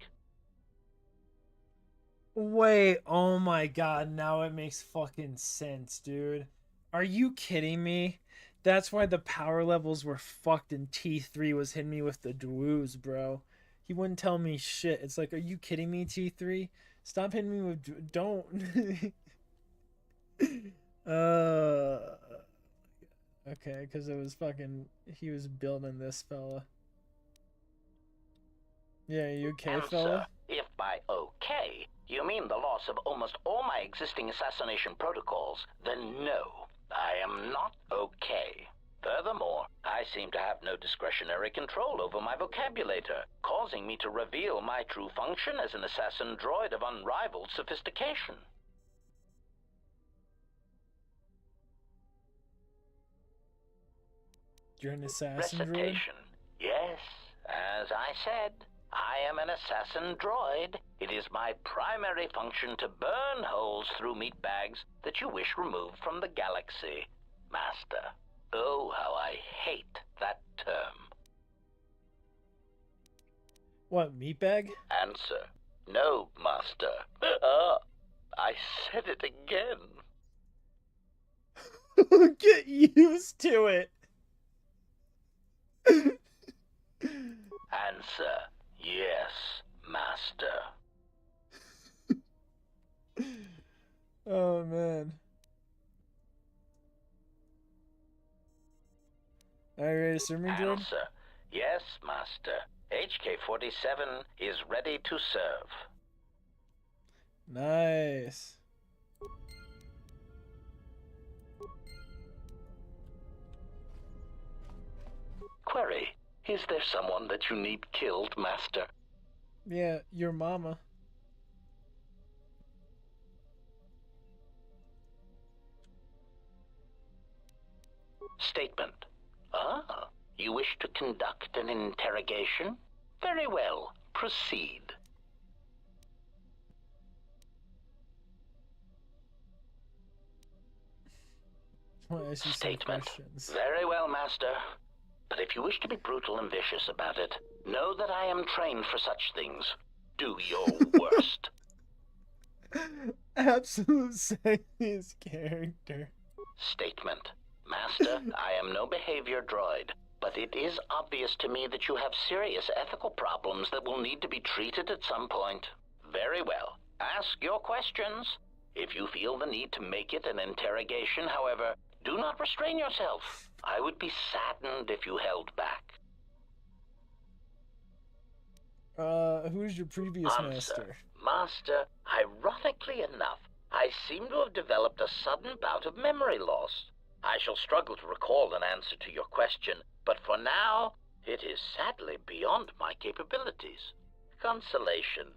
A: Wait, oh my god, now it makes fucking sense, dude. Are you kidding me? That's why the power levels were fucked and T3 was hitting me with the dwoos, bro. He wouldn't tell me shit. It's like, are you kidding me, T3? Stop hitting me with... Don't. Okay, because it was fucking... He was building this fella. Yeah, you okay,
I: Answer.
A: fella?
I: If by okay, you mean the loss of almost all my existing assassination protocols, then no, I am not okay. Furthermore, I seem to have no discretionary control over my vocabulator, causing me to reveal my true function as an assassin droid of unrivaled sophistication.
A: You're an assassin droid?
I: Recitation. Yes, as I said, I am an assassin droid. It is my primary function to burn holes through meat bags that you wish removed from the galaxy, Master. Oh, how I hate that term.
A: What, meatbag?
I: Answer. No, Master. I said it again.
A: Get used to it.
I: Answer. Yes, Master.
A: Oh, man. Are you ready to serve me, Droid?
I: Answer. Yes, Master. HK-47 is ready to serve.
A: Nice.
I: Query. Is there someone that you need killed, Master?
A: Yeah, your mama.
I: Statement. Ah, you wish to conduct an interrogation? Very well. Proceed.
A: I want to ask you some
I: Statement.
A: questions.
I: Very well, Master. But if you wish to be brutal and vicious about it, know that I am trained for such things. Do your worst.
A: Absolute sexiest character.
I: Statement. Master, I am no behavior droid, but it is obvious to me that you have serious ethical problems that will need to be treated at some point. Very well. Ask your questions. If you feel the need to make it an interrogation, however, do not restrain yourself. I would be saddened if you held back.
A: Who's your previous
I: Answer.
A: master?
I: Master, ironically enough, I seem to have developed a sudden bout of memory loss. I shall struggle to recall an answer to your question, but for now, it is sadly beyond my capabilities. Consolation.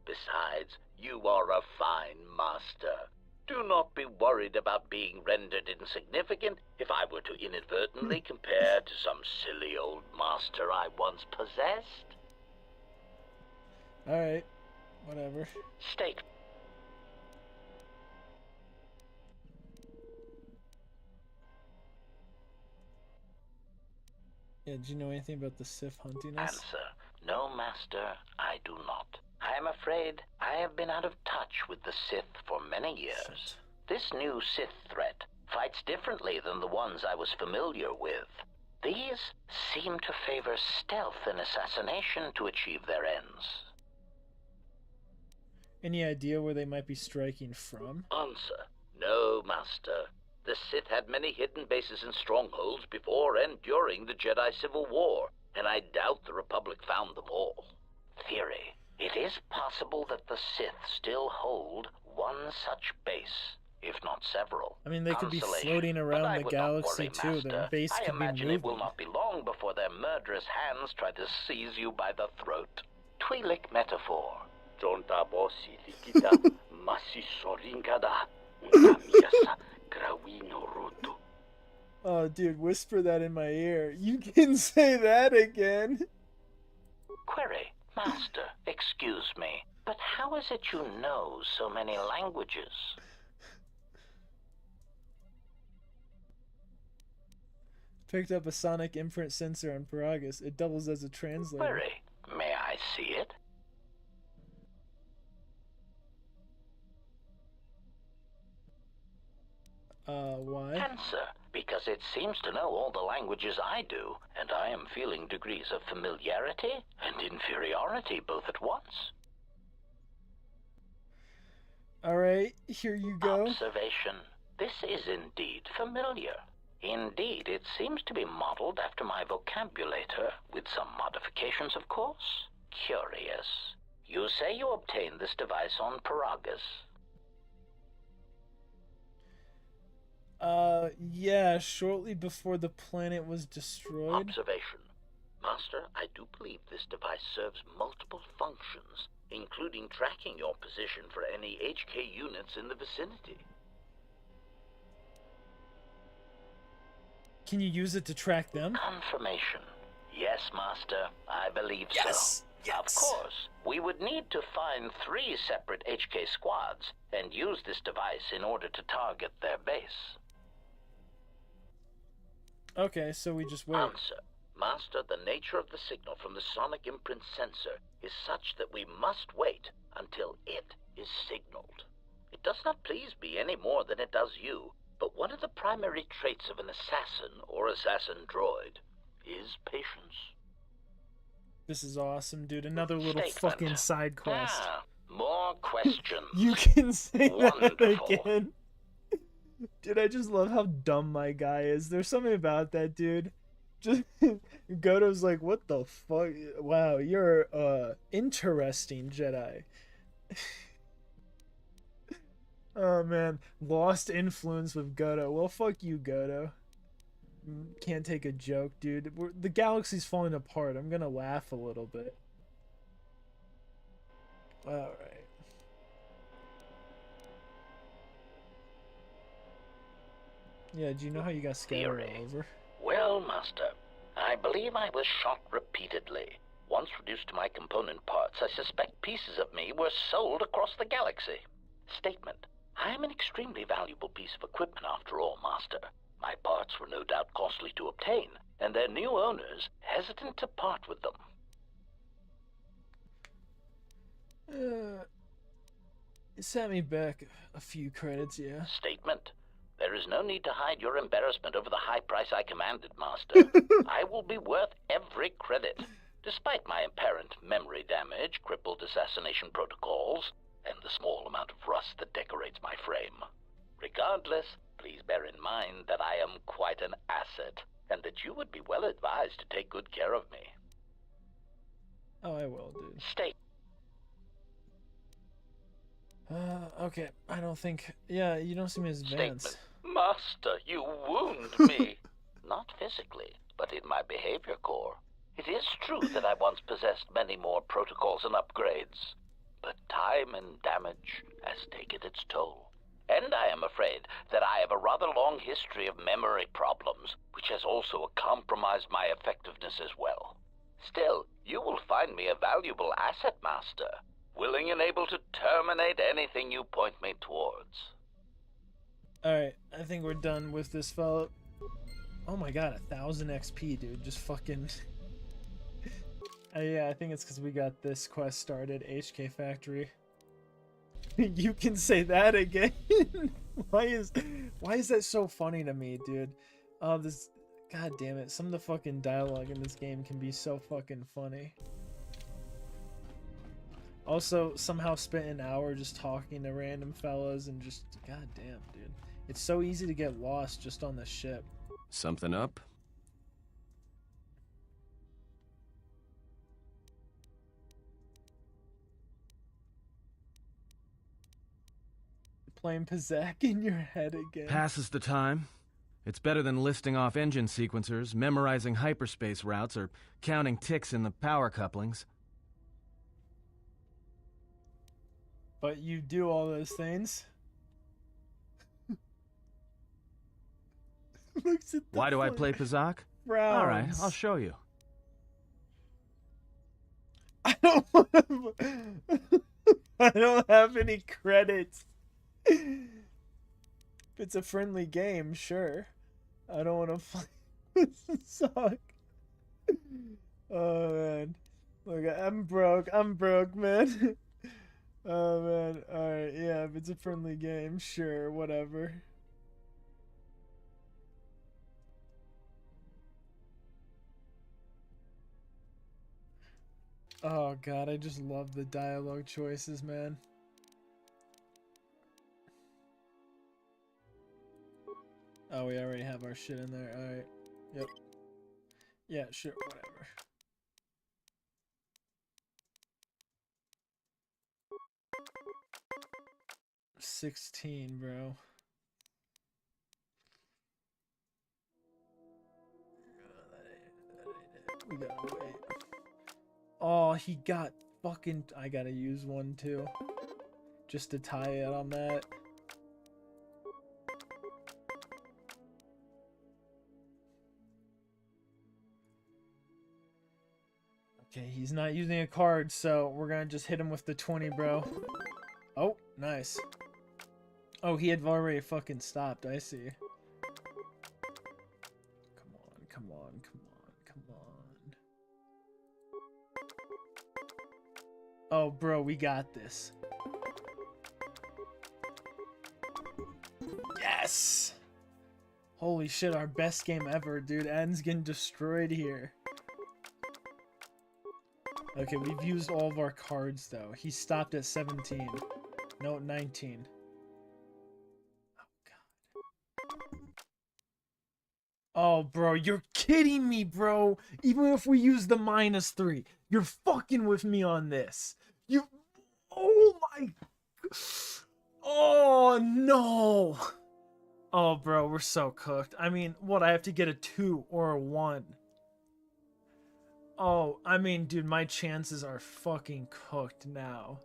I: Besides, you are a fine master. Do not be worried about being rendered insignificant if I were to inadvertently compare to some silly old master I once possessed.
A: Alright, whatever.
I: State.
A: Yeah, did you know anything about the Sith hunting us?
I: Answer. No, Master, I do not. I am afraid I have been out of touch with the Sith for many years.
A: Shit.
I: This new Sith threat fights differently than the ones I was familiar with. These seem to favor stealth and assassination to achieve their ends.
A: Any idea where they might be striking from?
I: Answer. No, Master. The Sith had many hidden bases and strongholds before and during the Jedi Civil War, and I doubt the Republic found them all. Theory. It is possible that the Sith still hold one such base, if not several.
A: I mean, they could be
I: Consolation.
A: floating
I: But
A: around
I: I
A: the
I: would not
A: galaxy
I: worry,
A: too. Their
I: Master.
A: base
I: I
A: could be
I: imagine it will
A: moving.
I: not be long before their murderous hands try to seize you by the throat. Twi'lek metaphor. Jonta bosi likita masisoringada unamiasa grawino rutu.
A: Oh, dude, whisper that in my ear. You can say that again.
I: Query. Master, excuse me, but how is it you know so many languages?
A: Picked up a sonic imprint sensor on Paragus. It doubles as a translator.
I: Query. May I see it?
A: Why?
I: Answer. Because it seems to know all the languages I do, and I am feeling degrees of familiarity and inferiority both at once.
A: Alright, here you go.
I: Observation. This is indeed familiar. Indeed, it seems to be modeled after my vocabulator, with some modifications, of course. Curious. You say you obtained this device on Paragus.
A: Yeah, shortly before the planet was destroyed.
I: Observation. Master, I do believe this device serves multiple functions, including tracking your position for any HK units in the vicinity.
A: Can you use it to track them?
I: Confirmation. Yes, Master, I believe so.
A: Yes!
I: Of course, we would need to find 3 separate HK squads and use this device in order to target their base.
A: Okay, so we just wait.
I: Answer. Master, the nature of the signal from the sonic imprint sensor is such that we must wait until it is signaled. It does not please me any more than it does you, but one of the primary traits of an assassin or assassin droid is patience.
A: This is awesome, dude. Another little
I: Statement.
A: fucking side quest.
I: More questions.
A: You can say that
I: Wonderful.
A: again. Dude, I just love how dumb my guy is. There's something about that, dude. Just Goto's like, what the fuck? Wow, you're interesting Jedi. Oh man, lost influence with Goto. Well, fuck you, Goto. Can't take a joke, dude. The galaxy's falling apart. I'm gonna laugh a little bit. Alright. Yeah, do you know how you got scattered all over?
I: Well, Master, I believe I was shot repeatedly. Once reduced to my component parts, I suspect pieces of me were sold across the galaxy. Statement. I am an extremely valuable piece of equipment after all, Master. My parts were no doubt costly to obtain, and their new owners hesitant to part with them.
A: It sent me back a few credits, yeah.
I: Statement. There is no need to hide your embarrassment over the high price I commanded, Master. I will be worth every credit, despite my apparent memory damage, crippled assassination protocols, and the small amount of rust that decorates my frame. Regardless, please bear in mind that I am quite an asset, and that you would be well advised to take good care of me.
A: Oh, I will, dude.
I: State.
A: Okay, I don't think... Yeah, you don't seem as advanced.
I: Statement. Master, you wound me. Not physically, but in my behavior core. It is true that I once possessed many more protocols and upgrades, but time and damage has taken its toll. And I am afraid that I have a rather long history of memory problems, which has also compromised my effectiveness as well. Still, you will find me a valuable asset, Master, willing and able to terminate anything you point me towards.
A: Alright, I think we're done with this fella. Oh my god, 1000 XP, dude. Just fucking... yeah, I think it's because we got this quest started. HK Factory. You can say that again. Why is that so funny to me, dude? Oh, this... God damn it. Some of the fucking dialogue in this game can be so fucking funny. Also, somehow spent an hour just talking to random fellas and just... God damn, dude. It's so easy to get lost just on the ship.
J: Something up?
A: Playing Pizak in your head again.
F: Passes the time. It's better than listing off engine sequencers, memorizing hyperspace routes, or counting ticks in the power couplings.
A: But you do all those things.
F: Why do I play Pizak?
A: Frowns.
F: Alright, I'll show you.
A: I don't have any credits. If it's a friendly game, sure. I don't want to play Pizak. Oh man. Look, I'm broke, man. Oh man. Alright, yeah, if it's a friendly game, sure, whatever. Oh god, I just love the dialogue choices, man. Oh, we already have our shit in there. Alright. Yep. Yeah, sure, whatever. $16, bro. We gotta wait. Oh, he got fucking... I gotta use one too. Just to tie it on that. Okay, he's not using a card, so we're gonna just hit him with the 20, bro. Oh, nice. Oh, he had already fucking stopped, I see. Come on, come on, come on, come on. Oh, bro, we got this. Yes! Holy shit, our best game ever, dude. En's getting destroyed here. Okay, we've used all of our cards, though. He stopped at 17. No, 19. Oh, bro, you're kidding me, bro. Even if we use the -3, you're fucking with me on this. You... Oh, my... Oh, no. Oh, bro, we're so cooked. I mean, what, I have to get a 2 or a 1. Oh, I mean, dude, my chances are fucking cooked now.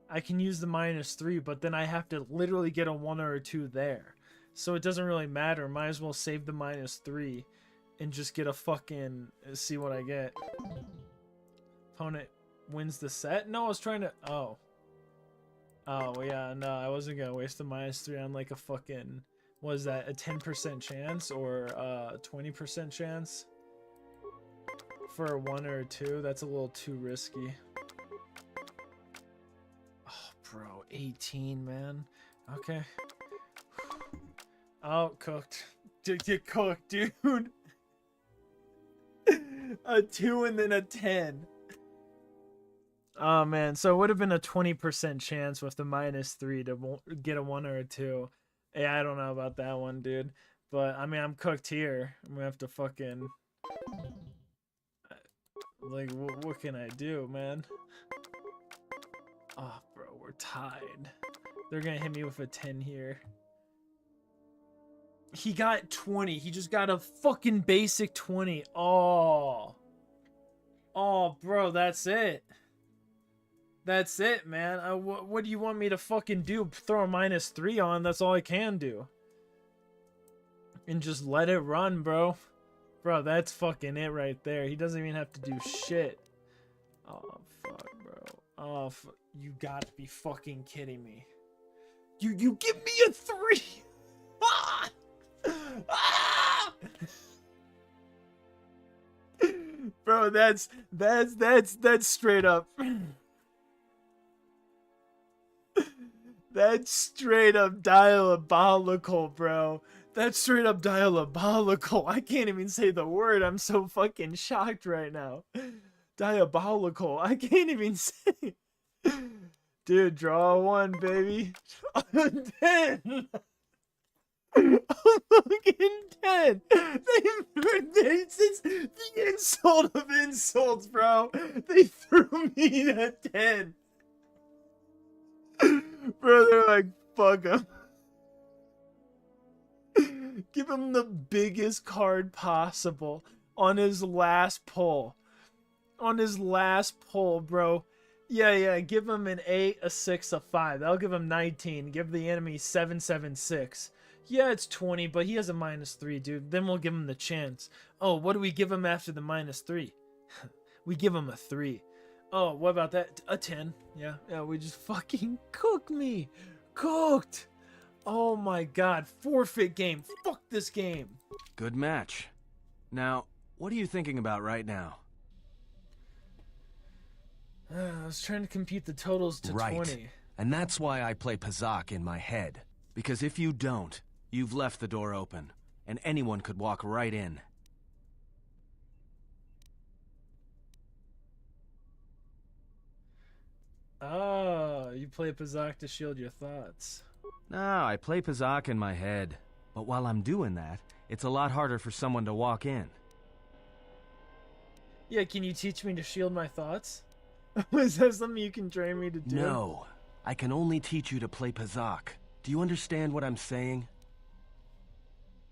A: I can use the -3, but then I have to literally get a 1 or a 2 there. So it doesn't really matter. Might as well save the -3 and just get a fucking... see what I get. Opponent wins the set? No, I was trying to... Oh. Oh, yeah, no, I wasn't gonna waste the -3 on like a fucking... what is that, a 10% chance or a 20% chance? For a 1 or a 2? That's a little too risky. Oh, bro, 18, man. Okay. Oh, cooked. Get cooked, dude. A 2 and then a 10. Oh, man. So it would have been a 20% chance with the -3 to get a 1 or a 2. Yeah, I don't know about that one, dude. But, I mean, I'm cooked here. I'm gonna have to fucking... like, what can I do, man? Oh, bro, we're tied. They're gonna hit me with a 10 here. He got 20. He just got a fucking basic 20. Oh. Oh, bro, that's it. That's it, man. What do you want me to fucking do? Throw a -3 on? That's all I can do. And just let it run, bro. Bro, that's fucking it right there. He doesn't even have to do shit. Oh, fuck, bro. Oh, you gotta be fucking kidding me. You give me a 3! Ah! Ah! Bro, that's straight up. That's straight up diabolical, bro. That's straight up diabolical. I can't even say the word. I'm so fucking shocked right now. Diabolical. I can't even say. Dude, draw a 1, baby. 10. A fucking 10. It's the insult of insults, bro. They threw me a 10. Bro, they're like, fuck him. Give him the biggest card possible on his last pull. On his last pull, bro. Yeah, give him an 8, a 6, a 5. That'll give him 19. Give the enemy 7, 7, 6. Yeah, it's 20, but he has a -3, dude. Then we'll give him the chance. Oh, what do we give him after the -3? We give him a 3. Oh, what about that? A 10. Yeah, we just fucking cooked me. Cooked. Oh my god. Forfeit game. Fuck this game.
F: Good match. Now, what are you thinking about right now?
A: I was trying to compute the totals to 20.
F: And that's why I play Pazak in my head. Because if you don't, you've left the door open, and anyone could walk right in.
A: Oh, you play Pazak to shield your thoughts.
F: No, I play Pazak in my head. But while I'm doing that, it's a lot harder for someone to walk in.
A: Yeah, can you teach me to shield my thoughts? Is that something you can train me to do?
F: No, I can only teach you to play Pazak. Do you understand what I'm saying?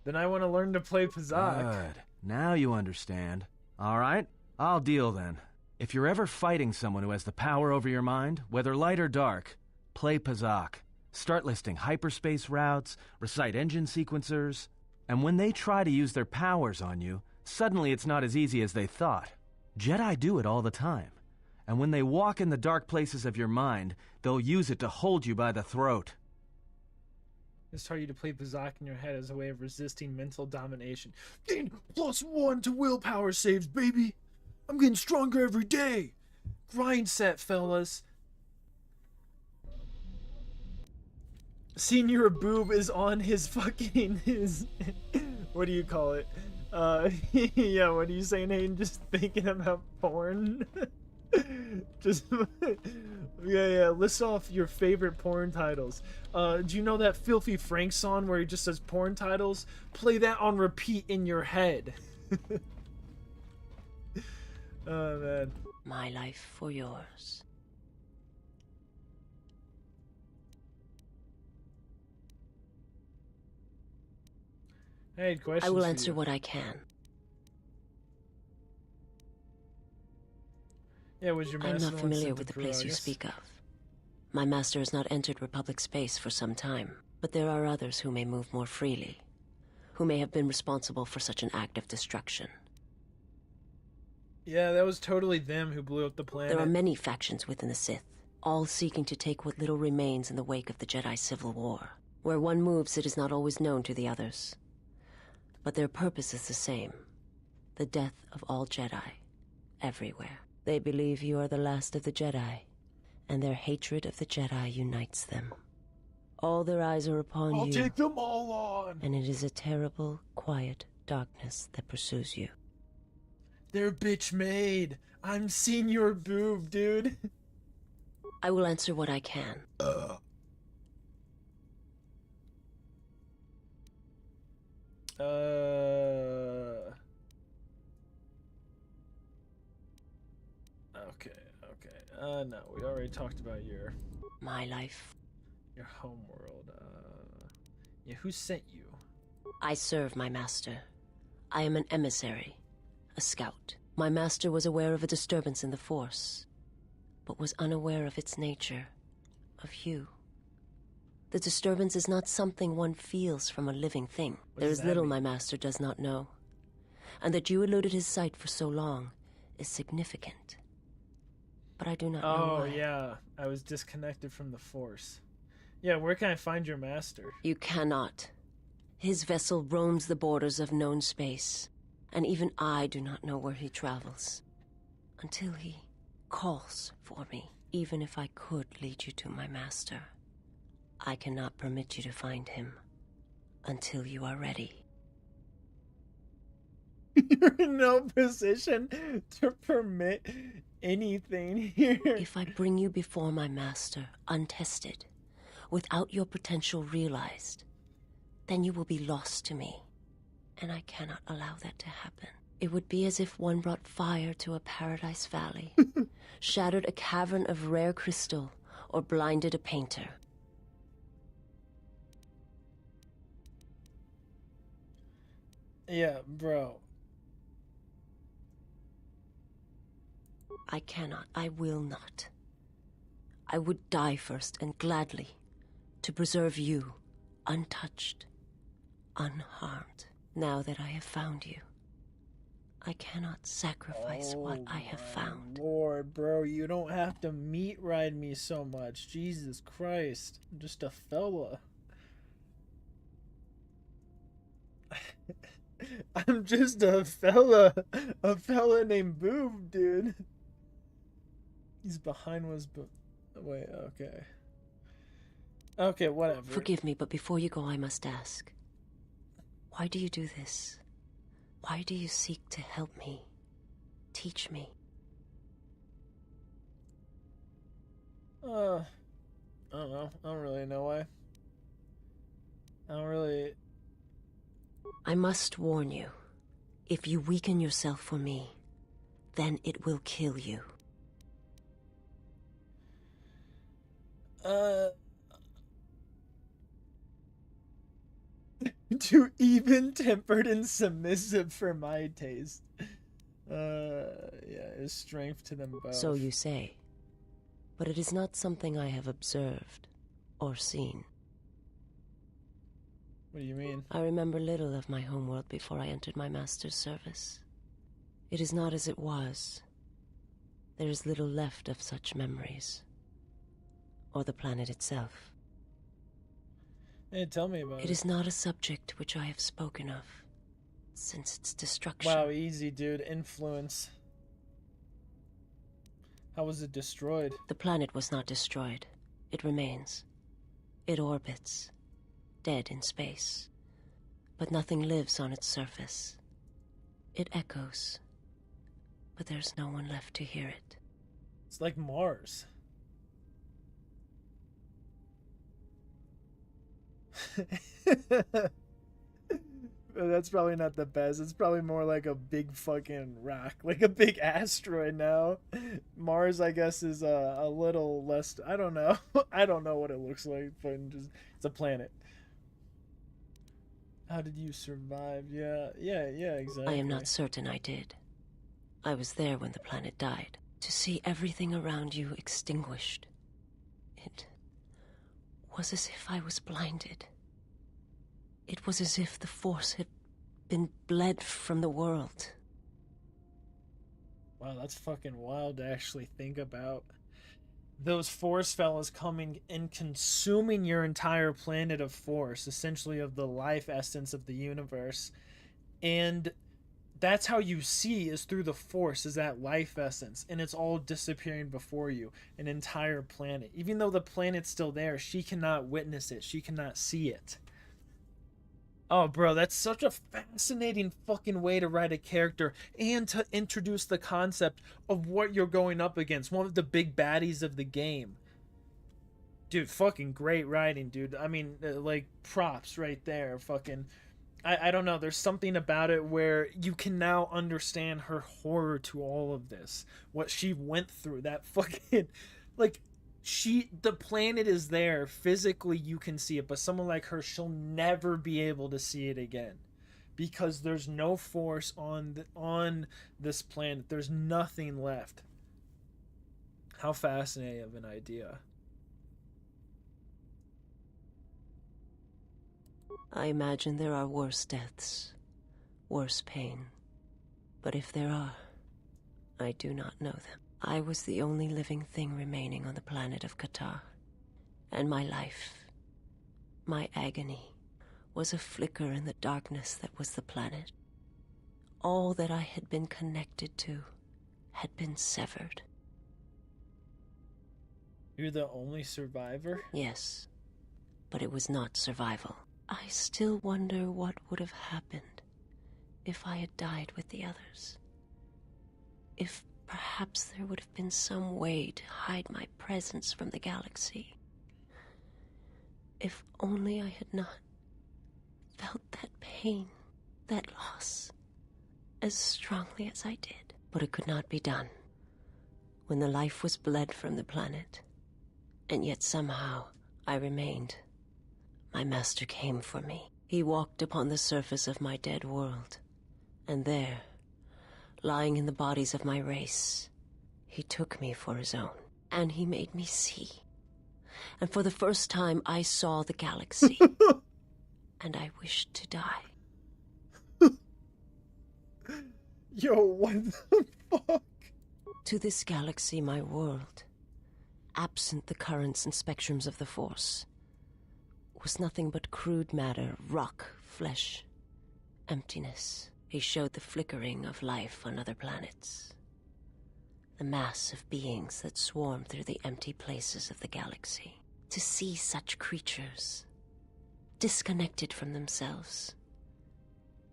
A: Then I want to learn to play Pazak.
F: Good. Now you understand. Alright, I'll deal then. If you're ever fighting someone who has the power over your mind, whether light or dark, play Pazak. Start listing hyperspace routes, recite engine sequencers, and when they try to use their powers on you, suddenly it's not as easy as they thought. Jedi do it all the time. And when they walk in the dark places of your mind, they'll use it to hold you by the throat.
A: This taught you to play Pazak in your head as a way of resisting mental domination. Gain +1 to willpower saves, baby! I'm getting stronger every day! grind set, fellas. Senior Boob is on his fucking his what do you call it? Yeah, what are you saying, Hayden? Just thinking about porn. Just yeah, list off your favorite porn titles. Do you know that Filthy Frank song where he just says porn titles? Play that on repeat in your head. Oh man.
C: My life for yours.
A: Hey, questions.
C: I will
A: for
C: answer
A: you.
C: what I can.
A: Yeah, was your
C: I'm
A: master
C: not
A: the one
C: familiar
A: sent
C: with
A: to
C: the place you
A: Bruagus?
C: speak of. My master has not entered Republic space for some time, but there are others who may move more freely, who may have been responsible for such an act of destruction.
A: Yeah, that was totally them who blew up the planet.
C: There are many factions within the Sith, all seeking to take what little remains in the wake of the Jedi Civil War. Where one moves, it is not always known to the others. But their purpose is the same. The death of all Jedi, everywhere. They believe you are the last of the Jedi, and their hatred of the Jedi unites them. All their eyes are upon
A: I'll
C: you.
A: take them all on.
C: And it is a terrible, quiet darkness that pursues you.
A: They're bitch made. I'm Senior Boob, dude.
C: I will answer what I can.
A: Okay. No, we already talked about your
C: My life.
A: homeworld. Yeah, who sent you?
C: I serve my master. I am an emissary, a scout. My master was aware of a disturbance in the Force, but was unaware of its nature, of you. The disturbance is not something one feels from a living thing. There is little my master does not know. And that you eluded his sight for so long is significant. But I do not know why.
A: Yeah, I was disconnected from the Force. Yeah, where can I find your master?
C: You cannot. His vessel roams the borders of known space, and even I do not know where he travels. Until he calls for me. Even if I could lead you to my master, I cannot permit you to find him until you are ready.
A: You're in no position to permit anything here.
C: If I bring you before my master, untested, without your potential realized, then you will be lost to me, and I cannot allow that to happen. It would be as if one brought fire to a paradise valley, shattered a cavern of rare crystal, or blinded a painter.
A: Yeah, bro.
C: I cannot. I will not. I would die first, and gladly, to preserve you, untouched, unharmed. Now that I have found you, I cannot sacrifice what I have found.
A: Lord, bro, you don't have to meat ride me so much. Jesus Christ. I'm just a fella. I'm just a fella named Boob, dude. He's behind was wait, okay. Okay, whatever.
C: Forgive me, but before you go, I must ask. Why do you do this? Why do you seek to help me? Teach me.
A: I don't know. I don't really know why.
C: I must warn you. If you weaken yourself for me, then it will kill you.
A: Too even-tempered and submissive for my taste. Yeah, his strength to them both.
C: So you say. But it is not something I have observed or seen.
A: What do you mean?
C: I remember little of my homeworld before I entered my master's service. It is not as it was. There is little left of such memories. Or the planet itself.
A: Hey, tell me about it.
C: It is not a subject which I have spoken of since its destruction.
A: Wow, easy, dude. Influence. How was it destroyed?
C: The planet was not destroyed. It remains. It orbits, dead in space. But nothing lives on its surface. It echoes, but there's no one left to hear it.
A: It's like Mars. That's probably not the best. It's probably more like a big fucking rock, like a big asteroid now. Mars, I guess, is a little less. I don't know. I don't know what it looks like, but it's a planet. How did you survive? Yeah, exactly.
C: I am not certain I did. I was there when the planet died. To see everything around you extinguished. It was as if I was blinded. It was as if the Force had been bled from the world.
A: Wow, that's fucking wild to actually think about. Those Force fellas coming and consuming your entire planet of Force, essentially of the life essence of the universe. And that's how you see, is through the Force, is that life essence. And it's all disappearing before you. An entire planet. Even though the planet's still there, she cannot witness it. She cannot see it. Oh, bro, that's such a fascinating fucking way to write a character and to introduce the concept of what you're going up against. One of the big baddies of the game. Dude, fucking great writing, dude. I mean, like, props right there. Fucking, I don't know. There's something about it where you can now understand her horror to all of this. What she went through. That fucking, like... the planet is there physically, you can see it, but someone like her, she'll never be able to see it again because there's no Force on this planet. There's nothing left. How fascinating of an idea.
C: I imagine there are worse deaths, worse pain. But if there are, I do not know them. I was the only living thing remaining on the planet of KOTOR, and my life, my agony, was a flicker in the darkness that was the planet. All that I had been connected to had been severed.
A: You're the only survivor?
C: Yes, but it was not survival. I still wonder what would have happened if I had died with the others. If perhaps there would have been some way to hide my presence from the galaxy. If only I had not felt that pain, that loss, as strongly as I did. But it could not be done. When the life was bled from the planet, and yet somehow I remained, my master came for me. He walked upon the surface of my dead world, and there, lying in the bodies of my race, he took me for his own, and he made me see. And for the first time, I saw the galaxy, and I wished to die.
A: Yo, what the fuck?
C: To this galaxy, my world, absent the currents and spectrums of the Force, was nothing but crude matter, rock, flesh, emptiness. He showed the flickering of life on other planets. The mass of beings that swarm through the empty places of the galaxy. To see such creatures, disconnected from themselves,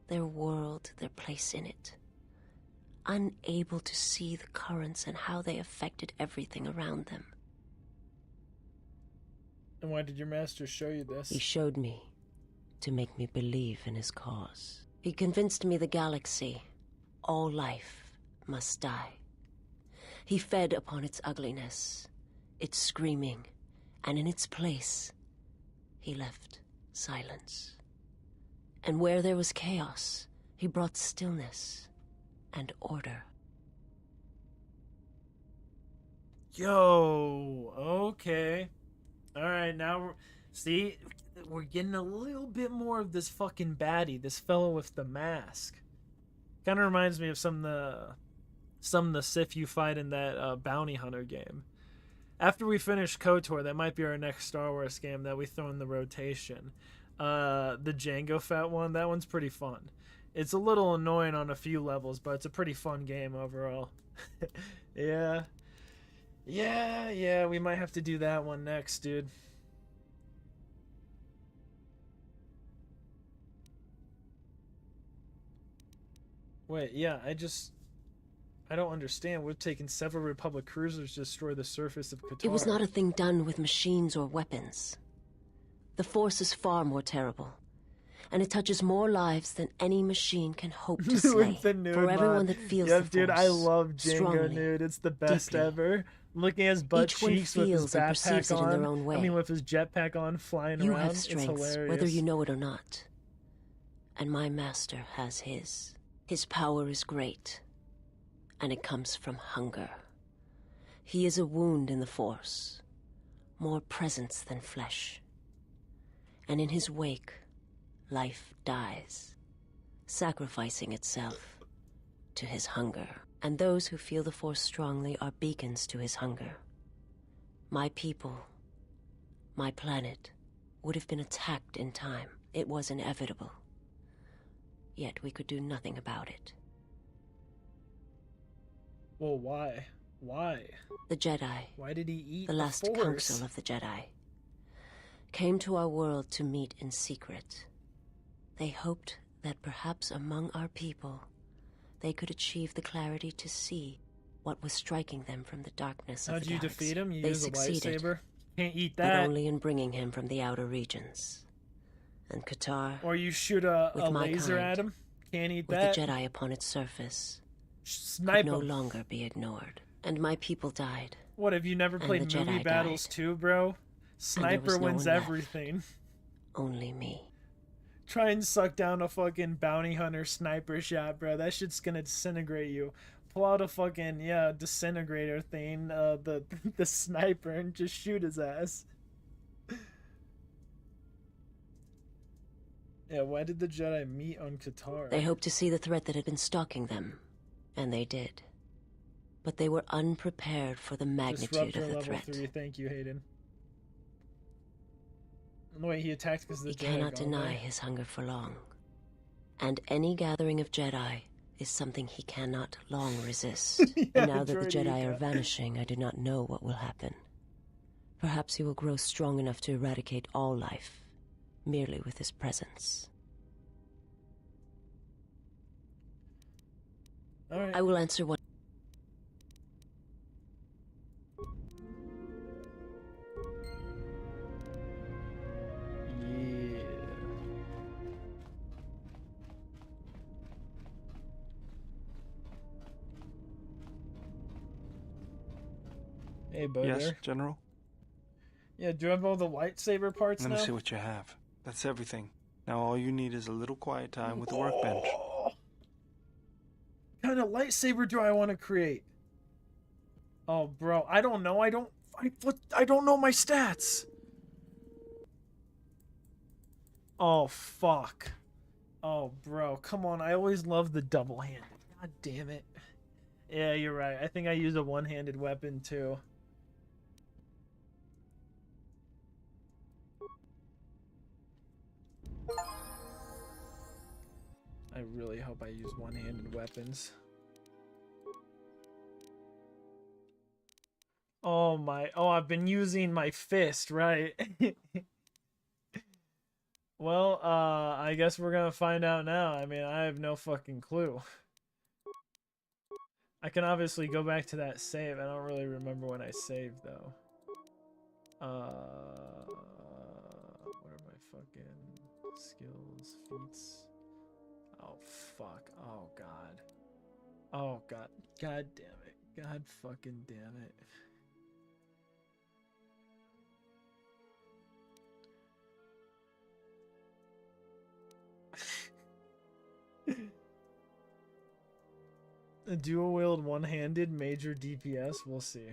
C: their world, their place in it, unable to see the currents and how they affected everything around them.
A: And why did your master show you this?
C: He showed me to make me believe in his cause. He convinced me the galaxy, all life, must die. He fed upon its ugliness, its screaming, and in its place, he left silence. And where there was chaos, he brought stillness and order.
A: Yo, okay. Alright, now, see, we're getting a little bit more of this fucking baddie, this fellow with the mask. Kind of reminds me of some of the Sith you fight in that bounty hunter game. After we finish KOTOR, that might be our next Star Wars game that we throw in the rotation. The Jango Fett one, that one's pretty fun. It's a little annoying on a few levels, but it's a pretty fun game overall. Yeah. Yeah, we might have to do that one next, dude. Wait, yeah, I don't understand. We've taken several Republic cruisers to destroy the surface of KOTOR.
C: It was not a thing done with machines or weapons. The Force is far more terrible, and it touches more lives than any machine can hope to slay.
A: The nude
C: For everyone
A: mod.
C: that feels
A: Yep,
C: the Force,
A: dude, I love Django
C: strongly,
A: nude. It's the best
C: deeply.
A: ever. Looking at his butt
C: Each one
A: cheeks with his
C: feels and perceives
A: backpack
C: it in
A: on.
C: their own way.
A: I mean, with his jetpack on, flying
C: You
A: around.
C: have
A: It's
C: strengths,
A: hilarious.
C: whether you know it or not. And my master has his. His power is great, and it comes from hunger. He is a wound in the Force, more presence than flesh. And in his wake, life dies, sacrificing itself to his hunger. And those who feel the Force strongly are beacons to his hunger. My people, my planet, would have been attacked in time. It was inevitable. Yet we could do nothing about it.
A: Well, why? Why?
C: The Jedi,
A: Why did he eat
C: the last
A: Force?
C: council of the Jedi, came to our world to meet in secret. They hoped that perhaps among our people, they could achieve the clarity to see what was striking them from the darkness of
A: How'd
C: the
A: you
C: galaxy.
A: defeat him? You
C: They
A: use a
C: succeeded,
A: lightsaber? Can't eat
C: but
A: that.
C: only in bringing him from the outer regions. And KOTOR,
A: Or you shoot a
C: with my
A: laser
C: kind,
A: at him? Can't eat
C: with
A: that.
C: the Jedi upon its surface,
A: Snipe
C: could no
A: him.
C: longer be ignored. And my people died.
A: What, have you never
C: And
A: played
C: the
A: movie
C: Jedi
A: battles
C: died.
A: too, bro?
C: was
A: Sniper
C: no
A: wins
C: one left.
A: everything.
C: Only me.
A: Try and suck down a fucking bounty hunter sniper shot, bro. That shit's gonna disintegrate you. Pull out a fucking, disintegrator thing, the sniper, and just shoot his ass. Yeah, why did the Jedi meet on KOTOR?
C: They hoped to see the threat that had been stalking them, and they did. But they were unprepared for the magnitude
A: Disruptor
C: of the
A: level
C: threat.
A: 3, thank you, Hayden. No, wait, he attacked because the
C: He
A: Jedi
C: cannot
A: gone
C: deny
A: there.
C: his hunger for long. And any gathering of Jedi is something he cannot long resist.
A: Yeah,
C: And now that the
A: Droideka.
C: Jedi are vanishing, I do not know what will happen. Perhaps he will grow strong enough to eradicate all life, merely with his presence.
A: Alright.
C: I will answer what...
A: Yeah. Hey, Bo
G: Yes,
A: there.
G: General?
A: Yeah, do you have all the lightsaber parts
G: Let
A: now?
G: me see what you have. That's everything. Now all you need is a little quiet time with the workbench.
A: What kind of lightsaber do I want to create? Oh, bro, I don't know. I don't know my stats. Oh, fuck. Oh, bro, come on. I always love the double-handed. God damn it. Yeah, you're right. I think I use a one-handed weapon, too. I really hope I use one-handed weapons. Oh my, I've been using my fist, right? Well, I guess we're gonna find out now. I mean, I have no fucking clue. I can obviously go back to that save. I don't really remember when I saved, though. What are my fucking skills, feats? Oh, fuck. Oh, God. Oh, God. God damn it. God fucking damn it. A dual wield one-handed major DPS. We'll see.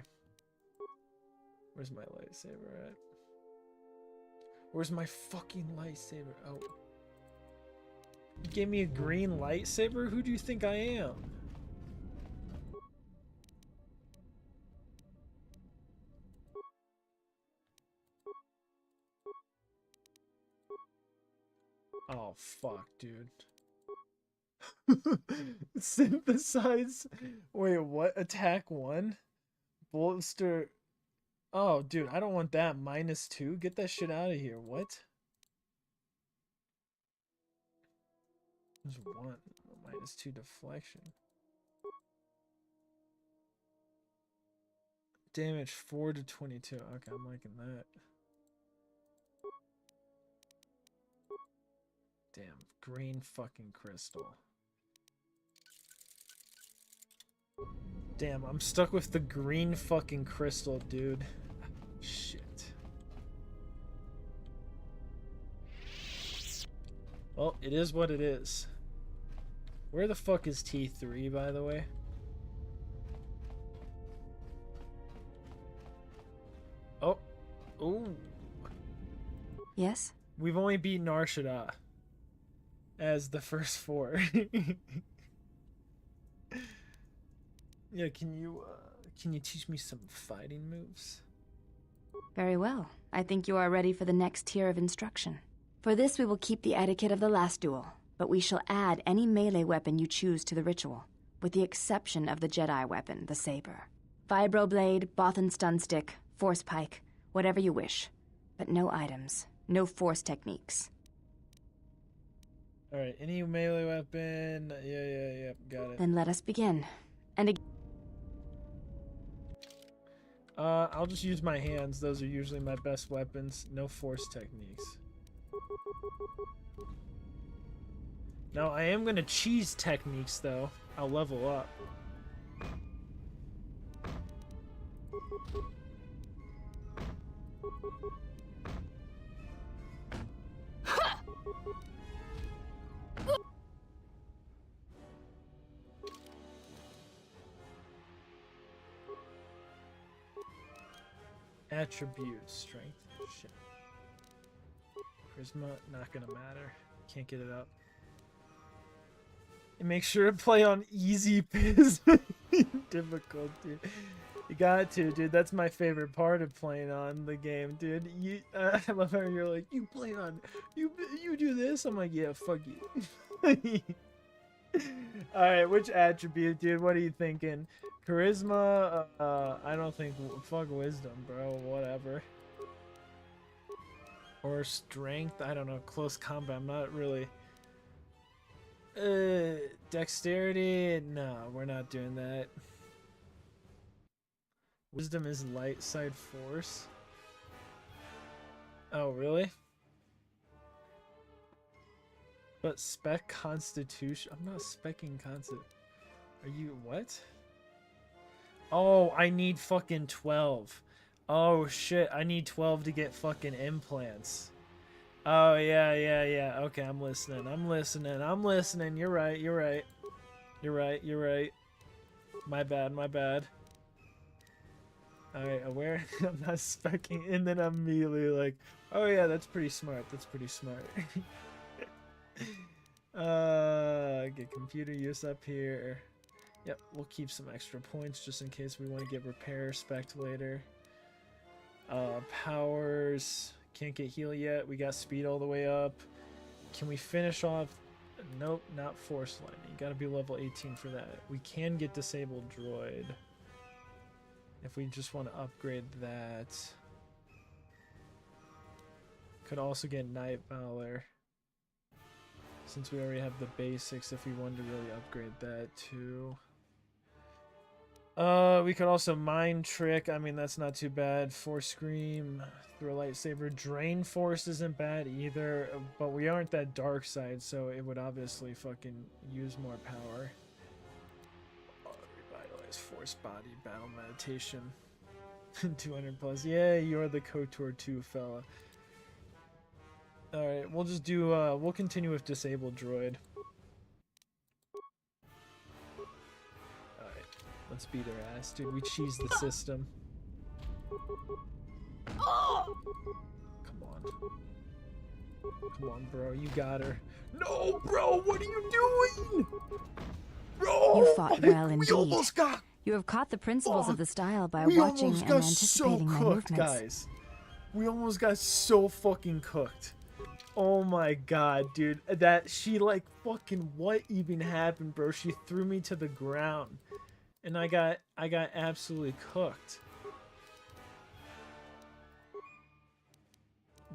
A: Where's my lightsaber at? Where's my fucking lightsaber? Oh. You gave me a green lightsaber? Who do you think I am? Oh, fuck, dude. Synthesize. Wait, what? Attack 1? Bolster. Oh, dude, I don't want that. -2. Get that shit out of here. What? There's one. -2 deflection. Damage 4 to 22. Okay, I'm liking that. Damn, green fucking crystal. Damn, I'm stuck with the green fucking crystal, dude. Shit. Well, it is what it is. Where the fuck is T3, by the way? Oh. Ooh.
D: Yes?
A: We've only beaten Arshada as the first 4. Yeah, can you teach me some fighting moves?
D: Very well. I think you are ready for the next tier of instruction. For this we will keep the etiquette of the last duel, but we shall add any melee weapon you choose to the ritual, with the exception of the Jedi weapon, the saber. Vibroblade, Bothan stun stick, force pike, whatever you wish. But no items, no force techniques.
A: Alright, any melee weapon. Yeah, got it.
D: Then let us begin. And
A: I'll just use my hands. Those are usually my best weapons. No force techniques. Now, I am gonna cheese techniques, though. I'll level up. Attribute strength. Shit. Charisma, not gonna matter. Can't get it up. And make sure to play on easy piss difficulty. You got to, dude. That's my favorite part of playing on the game, dude. I love how you're like, you play on, you do this. I'm like, yeah, fuck you. All right, which attribute, dude? What are you thinking? Charisma? I don't think. Fuck wisdom, bro. Whatever. Or strength? I don't know. Close combat. I'm not really. Dexterity? No, we're not doing that. Wisdom is light side force. Oh, really? But spec constitution. I'm not specking constitution. Are you what? Oh, I need fucking 12. Oh shit, I need 12 to get fucking implants. Oh yeah. Okay, I'm listening. You're right. My bad. Alright, aware. I'm not specking, and then I'm immediately like, oh yeah, that's pretty smart. Get computer use up here. Yep, we'll keep some extra points just in case we want to get repair spec later. Powers. Can't get heal yet. We got speed all the way up. Can we finish off? Nope, not force lightning. You gotta be level 18 for that. We can get disabled droid. If we just want to upgrade that. Could also get Night Valor. Since we already have the basics, if we wanted to really upgrade that too. We could also Mind Trick. I mean, that's not too bad. Force Scream, throw a lightsaber. Drain Force isn't bad either, but we aren't that dark side, so it would obviously fucking use more power. Revitalize Force Body, Battle Meditation. 200 plus. Yeah, you're the KOTOR 2 fella. Alright, we'll just do, we'll continue with Disabled Droid. Alright, let's beat her ass, dude. We cheese the system. Come on, bro. You got her. No, bro, what are you doing? Bro!
D: You fought well indeed.
A: We almost got...
D: You have caught the principles of the style by watching and anticipating my movements.
A: Guys. We almost got so fucking cooked. Oh my god, dude. That she like fucking what even happened, bro? She threw me to the ground. And I got absolutely cooked.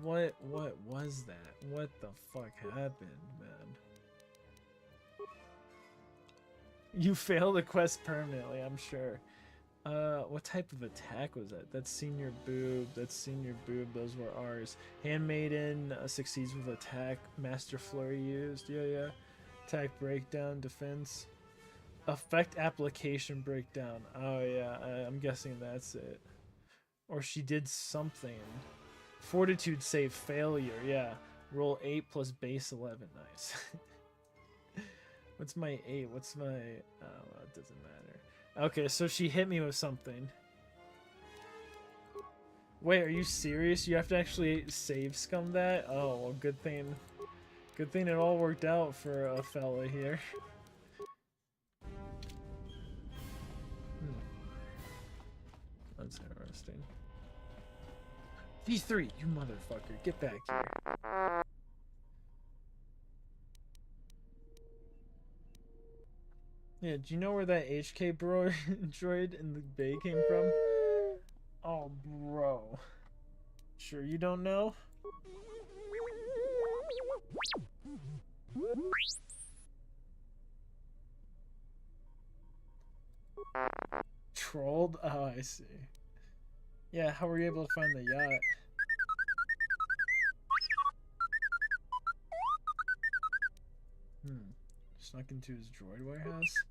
A: What was that? What the fuck happened, man? You failed the quest permanently, I'm sure. What type of attack was that? That's senior boob. That's senior boob. Those were ours. Handmaiden succeeds with attack. Master flurry used. Yeah. Attack breakdown. Defense. Effect application breakdown. Oh yeah, I'm guessing that's it. Or she did something. Fortitude save failure. Yeah. Roll 8 plus base 11. Nice. What's my 8? What's my... Oh, well, it doesn't matter. Okay, so she hit me with something. Wait, are you serious? You have to actually save scum that? Oh, well, good thing. Good thing it all worked out for a fella here. That's interesting. V3, you motherfucker. Get back here. Yeah, do you know where that HK droid in the bay came from? Oh, bro. Sure you don't know? Trolled? Oh, I see. Yeah, how were you able to find the yacht? Snuck into his droid warehouse?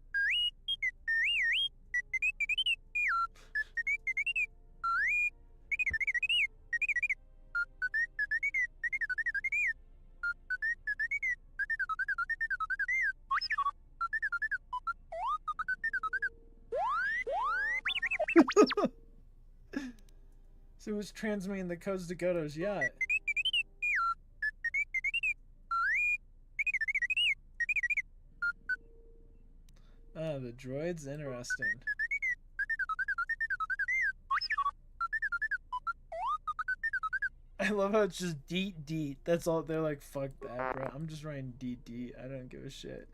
A: So who's transmitting the codes to Goto's yacht? Ah, the droid's interesting. I love how it's just deet deet. That's all. They're like, fuck that, bro. I'm just writing deet deet. I don't give a shit.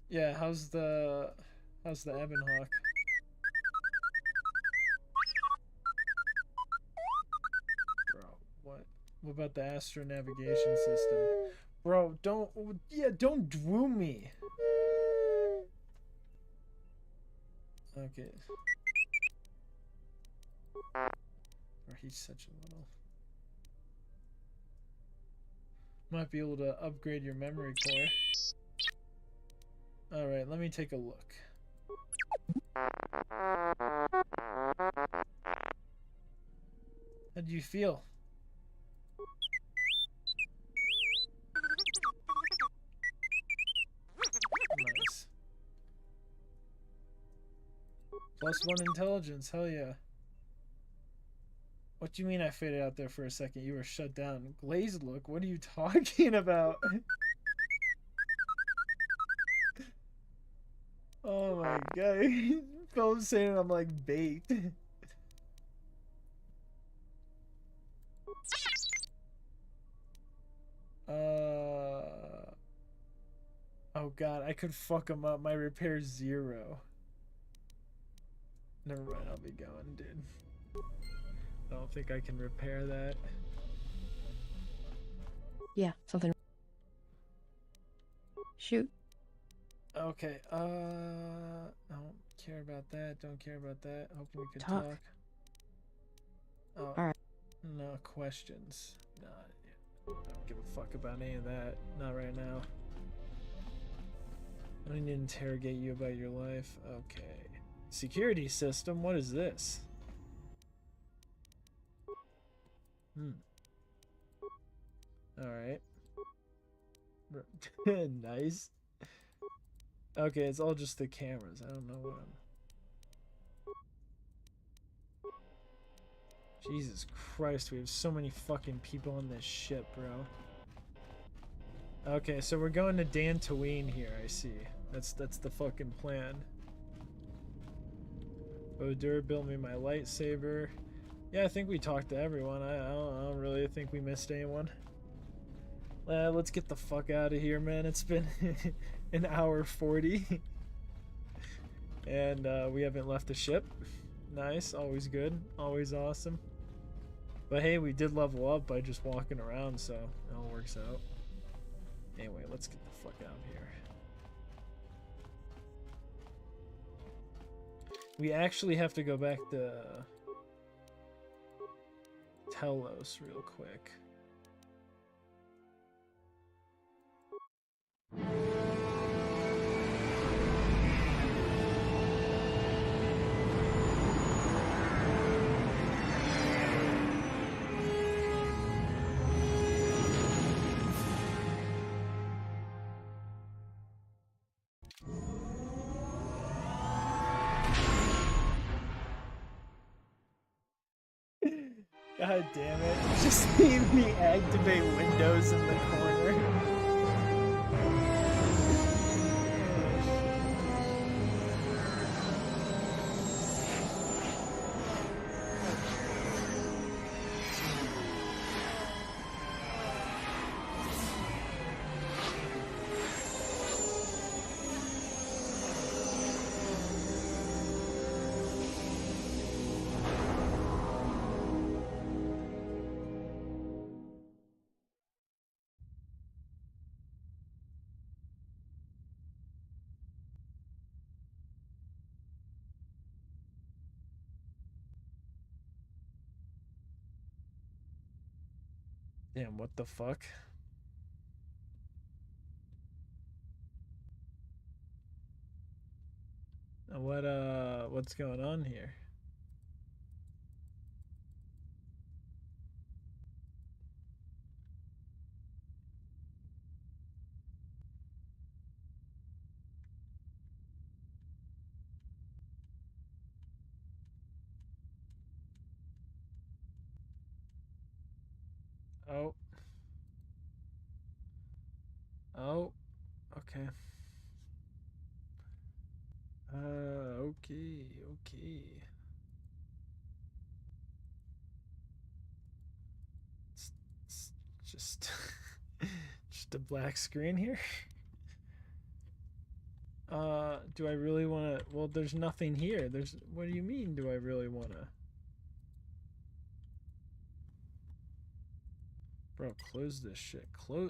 A: Yeah, how's the Ebonhawk? Bro, what? What about the astro navigation system? Bro, don't dwoo me. Okay. Or he's such a little. Might be able to upgrade your memory core. Alright, let me take a look. How do you feel? Nice. +1 intelligence, hell yeah. What do you mean I faded out there for a second? You were shut down. Glazed look? What are you talking about? Oh my god. Phil's saying I'm like baked. Oh god, I could fuck him up. My repair's 0. Never mind, I'll be going, dude. I don't think I can repair that.
E: Yeah, something. Shoot.
A: Okay, I don't care about that. Don't care about that. Hoping we can talk. Oh,
E: alright.
A: No questions. Nah, I don't give a fuck about any of that. Not right now. I don't need to interrogate you about your life. Okay. Security system? What is this? Alright. Nice. Okay, it's all just the cameras. I don't know what I'm... Jesus Christ, we have so many fucking people on this ship, bro. Okay, so we're going to Dantooine here, I see. That's the fucking plan. Odur built me my lightsaber. Yeah, I think we talked to everyone. I don't really think we missed anyone. Let's get the fuck out of here, man. It's been an hour 40. And we haven't left the ship. Nice, always good, always awesome. But hey, we did level up by just walking around, so it all works out. Anyway, let's get the fuck out of here. We actually have to go back to Telos real quick. God damn it. Just made me activate Windows in the corner. Damn, what the fuck? What's going on here? Oh. Oh. Okay. Okay, okay. It's just just a black screen here. Do I really want to? Well, there's nothing here. What do you mean, do I really want to? Bro, close this shit. Oh,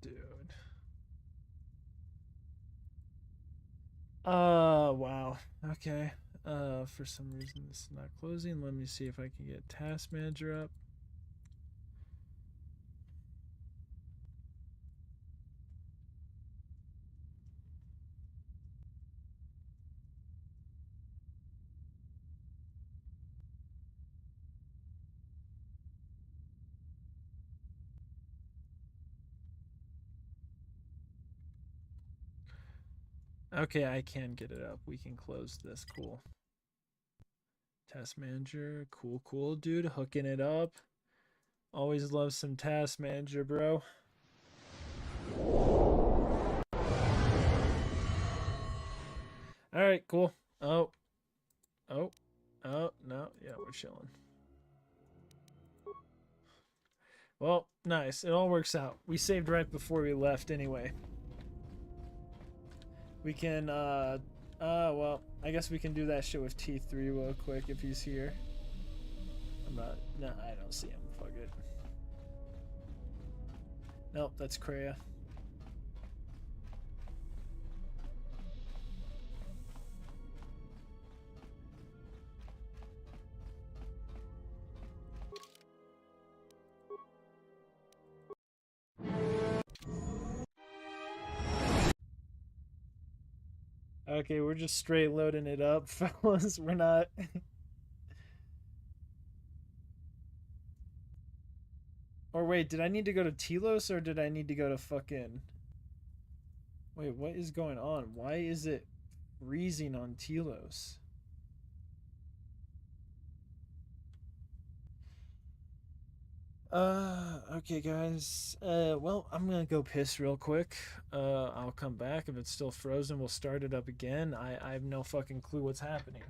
A: dude. Wow. Okay. For some reason this is not closing. Let me see if I can get Task Manager up. Okay, I can get it up. We can close this. Cool. Task Manager. Cool, cool, dude. Hooking it up. Always love some Task Manager, bro. Alright, cool. Oh. Oh. Oh, no. Yeah, we're chilling. Well, nice. It all works out. We saved right before we left anyway. We can, well, I guess we can do that shit with T3 real quick if he's here. No, I don't see him. Fuck it. Nope, that's Kreia. Okay, we're just straight loading it up, fellas. We're not... Or wait, did I need to go to Telos or did I need to go to fucking... Wait, what is going on? Why is it freezing on Telos? Okay, guys. Well, I'm gonna go piss real quick. I'll come back. If it's still frozen, we'll start it up again. I have no fucking clue what's happening.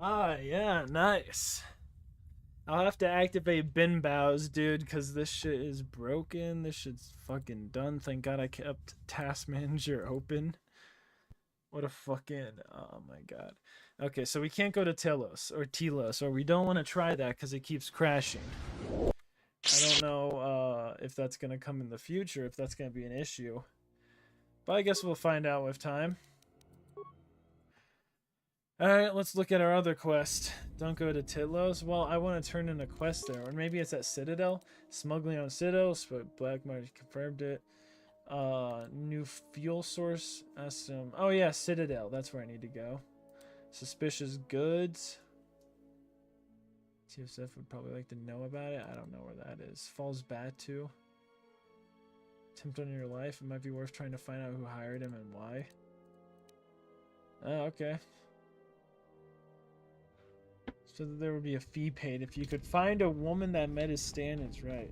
A: Ah, yeah, nice. I'll have to activate bin bows, dude, because this shit is broken. This shit's fucking done. Thank God I kept Task Manager open. What a fucking... Oh, my God. Okay, so we can't go to Telos, or we don't want to try that because it keeps crashing. I don't know if that's going to come in the future, if that's going to be an issue. But I guess we'll find out with time. Alright, let's look at our other quest. Don't go to Tidlos. Well, I want to turn in a quest there. Or maybe it's at Citadel. Smuggling on Citadel. Black Market confirmed it. New fuel source. Oh yeah, Citadel. That's where I need to go. Suspicious goods. TSF would probably like to know about it. I don't know where that is. Falls Batu. Attempt on your life. It might be worth trying to find out who hired him and why. Oh, okay. So that there would be a fee paid if you could find a woman that met his standards, right?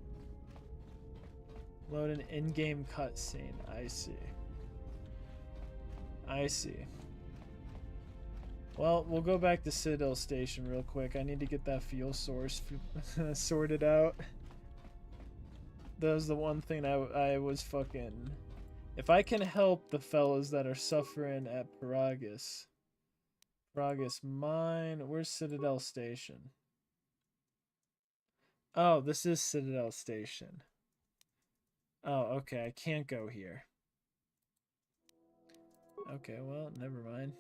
A: Load an in-game cutscene. I see. I see. Well, we'll go back to Citadel Station real quick. I need to get that fuel source sorted out. That was the one thing I was fucking... If I can help the fellas that are suffering at Paragus Mine. Where's Citadel Station? Oh, this is Citadel Station. Oh, okay. I can't go here. Okay, well, never mind.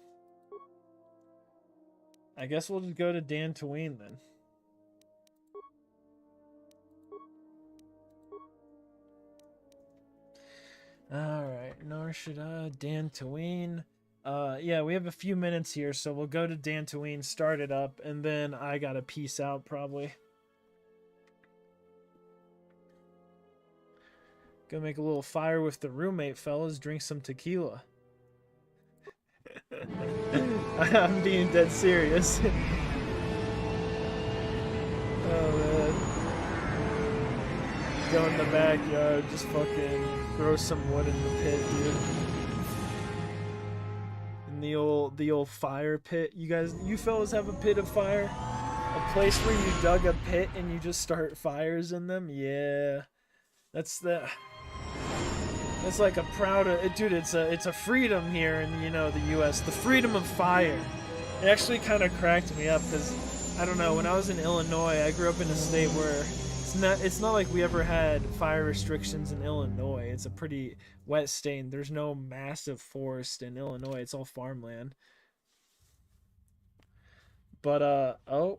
A: I guess we'll just go to Dantooine then. Alright, Narshada, Dantooine. Yeah, we have a few minutes here, so we'll go to Dantooine, start it up, and then I gotta peace out, probably. Gonna make a little fire with the roommate, fellas. Drink some tequila. I'm being dead serious. Oh, man. Go in the backyard, just fucking throw some wood in the pit, dude. The old fire pit. You fellas have a pit of fire? A place where you dug a pit and you just start fires in them? Yeah. That's like a proud dude, it's a freedom here in, you know, the US. The freedom of fire. It actually kind of cracked me up because I don't know, when I was in Illinois, I grew up in a state where it's not like we ever had fire restrictions in Illinois. It's a pretty wet state. There's no massive forest in Illinois. It's all farmland. But oh,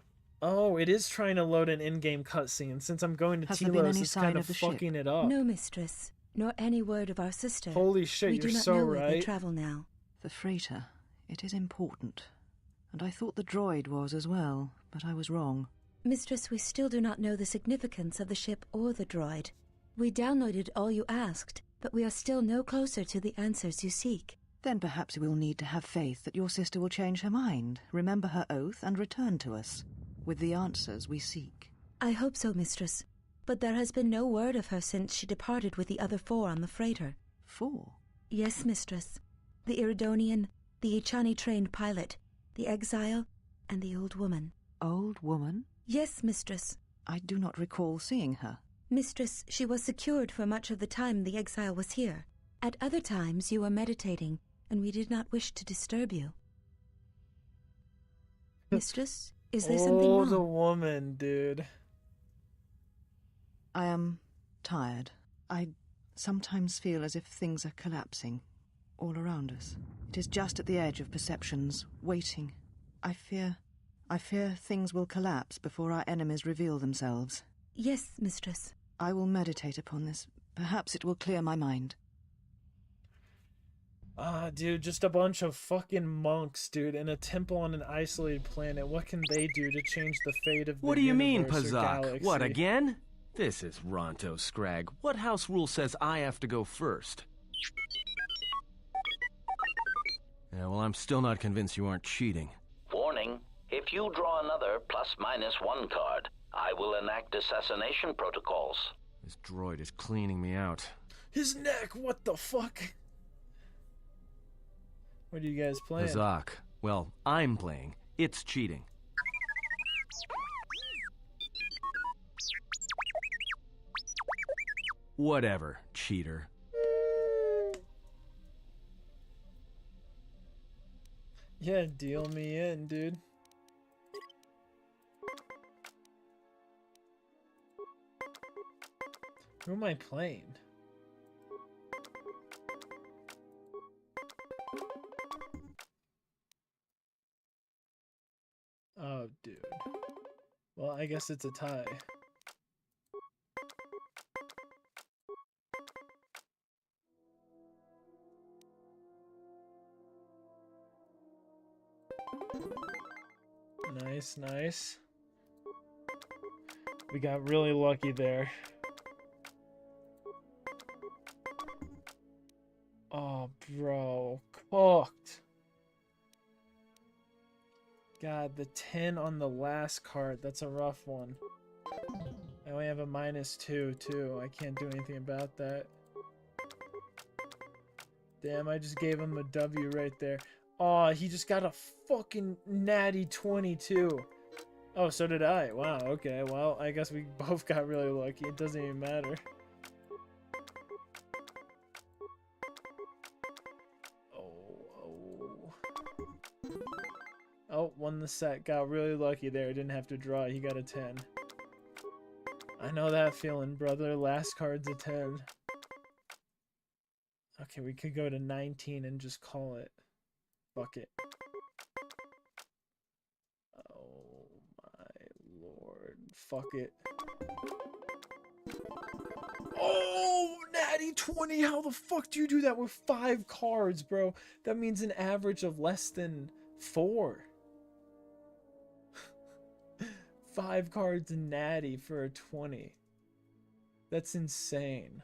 A: it is trying to load an in-game cutscene. Since I'm going to Telos, it's kind of fucking it up.
J: No, mistress, nor any word of our sister.
A: Holy shit, you're so right. We do not know where they
J: travel now.
K: The freighter, it is important. And I thought the droid was as well, but I was wrong.
J: Mistress, we still do not know the significance of the ship or the droid. We downloaded all you asked, but we are still no closer to the answers you seek.
K: Then perhaps we'll need to have faith that your sister will change her mind, remember her oath, and return to us with the answers we seek.
J: I hope so, mistress. But there has been no word of her since she departed with the other 4 on the freighter.
K: 4?
J: Yes, mistress. The Iridonian, the Ichani-trained pilot, the exile, and the old woman.
K: Old woman?
J: Yes, mistress.
K: I do not recall seeing her.
J: Mistress, she was secured for much of the time the exile was here. At other times you were meditating, and we did not wish to disturb you. Mistress, is there something wrong?
A: Oh, the woman, dude.
K: I am tired. I sometimes feel as if things are collapsing all around us. It is just at the edge of perceptions, waiting. I fear things will collapse before our enemies reveal themselves.
J: Yes, mistress.
K: I will meditate upon this. Perhaps it will clear my mind.
A: Dude, just a bunch of fucking monks, dude, in a temple on an isolated planet. What can they do to change the fate of the
F: What do you mean,
A: universe or
F: Pazak?
A: galaxy?
F: What, again? This is Ronto Scrag. What house rule says I have to go first? Yeah, well, I'm still not convinced you aren't cheating.
I: Warning, if you draw another ±1 card, I will enact assassination protocols.
F: This droid is cleaning me out.
A: His neck, what the fuck? What are you guys playing?
F: Pazak. Well, I'm playing. It's cheating. Whatever, cheater.
A: Yeah, deal me in, dude. Who am I playing? Oh, dude. Well, I guess it's a tie. Nice, nice. We got really lucky there. Oh, bro. Cooked. God, the 10 on the last card. That's a rough one. I only have a -2, too. I can't do anything about that. Damn, I just gave him a W right there. Oh, he just got a fucking natty 22. Oh, so did I. Wow, okay. Well, I guess we both got really lucky. It doesn't even matter. Oh, won the set. Got really lucky there. Didn't have to draw. He got a 10. I know that feeling, brother. Last card's a 10. Okay, we could go to 19 and just call it. Fuck it. Oh my lord. Fuck it. Oh, natty 20. How the fuck do you do that with 5 cards, bro? That means an average of less than 4. 5 cards in natty for a 20. That's insane.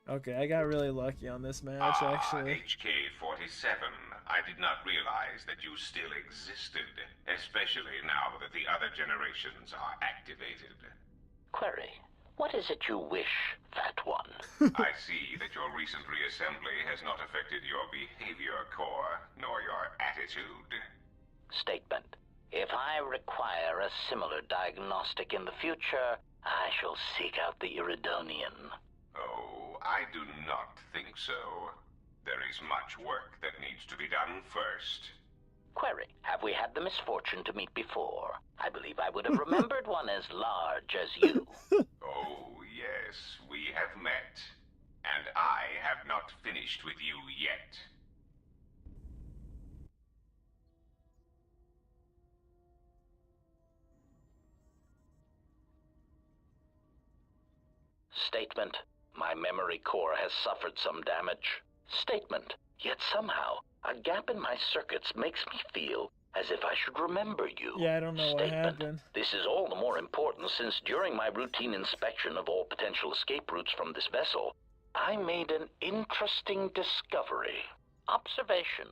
A: Okay, I got really lucky on this match, actually.
H: HK-47, I did not realize that you still existed, especially now that the other generations are activated.
I: Query, what is it you wish, Fat One?
H: I see that your recent reassembly has not affected your behavior core, nor your attitude.
I: Statement. If I require a similar diagnostic in the future, I shall seek out the Iridonian.
H: Oh, I do not think so. There is much work that needs to be done first.
I: Query, have we had the misfortune to meet before? I believe I would have remembered one as large as you.
H: Oh, yes, we have met. And I have not finished with you yet.
I: Statement. My memory core has suffered some damage. Statement. Yet somehow, a gap in my circuits makes me feel as if I should remember you.
A: Yeah, I don't know what
I: Statement.
A: happened.
I: This is all the more important since during my routine inspection of all potential escape routes from this vessel, I made an interesting discovery. Observation.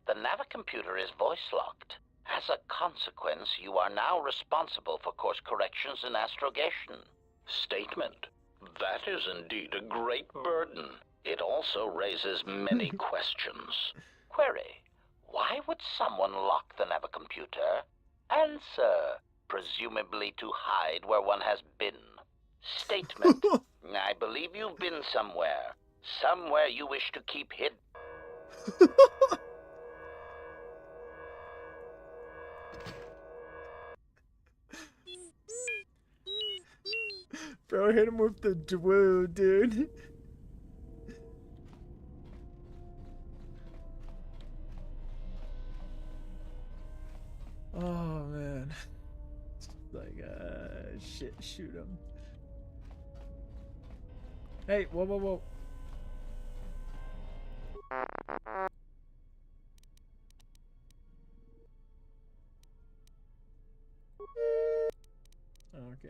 I: The navicomputer is voice-locked. As a consequence, you are now responsible for course corrections and astrogation. Statement. That is indeed a great burden. It also raises many questions. Query. Why would someone lock the navicomputer? Answer. Presumably to hide where one has been. Statement. I believe you've been somewhere. Somewhere you wish to keep hidden.
A: Bro, hit him with the dwoo, dude. Oh, man. It's like, shit, shoot him. Hey, whoa, whoa, whoa. Okay.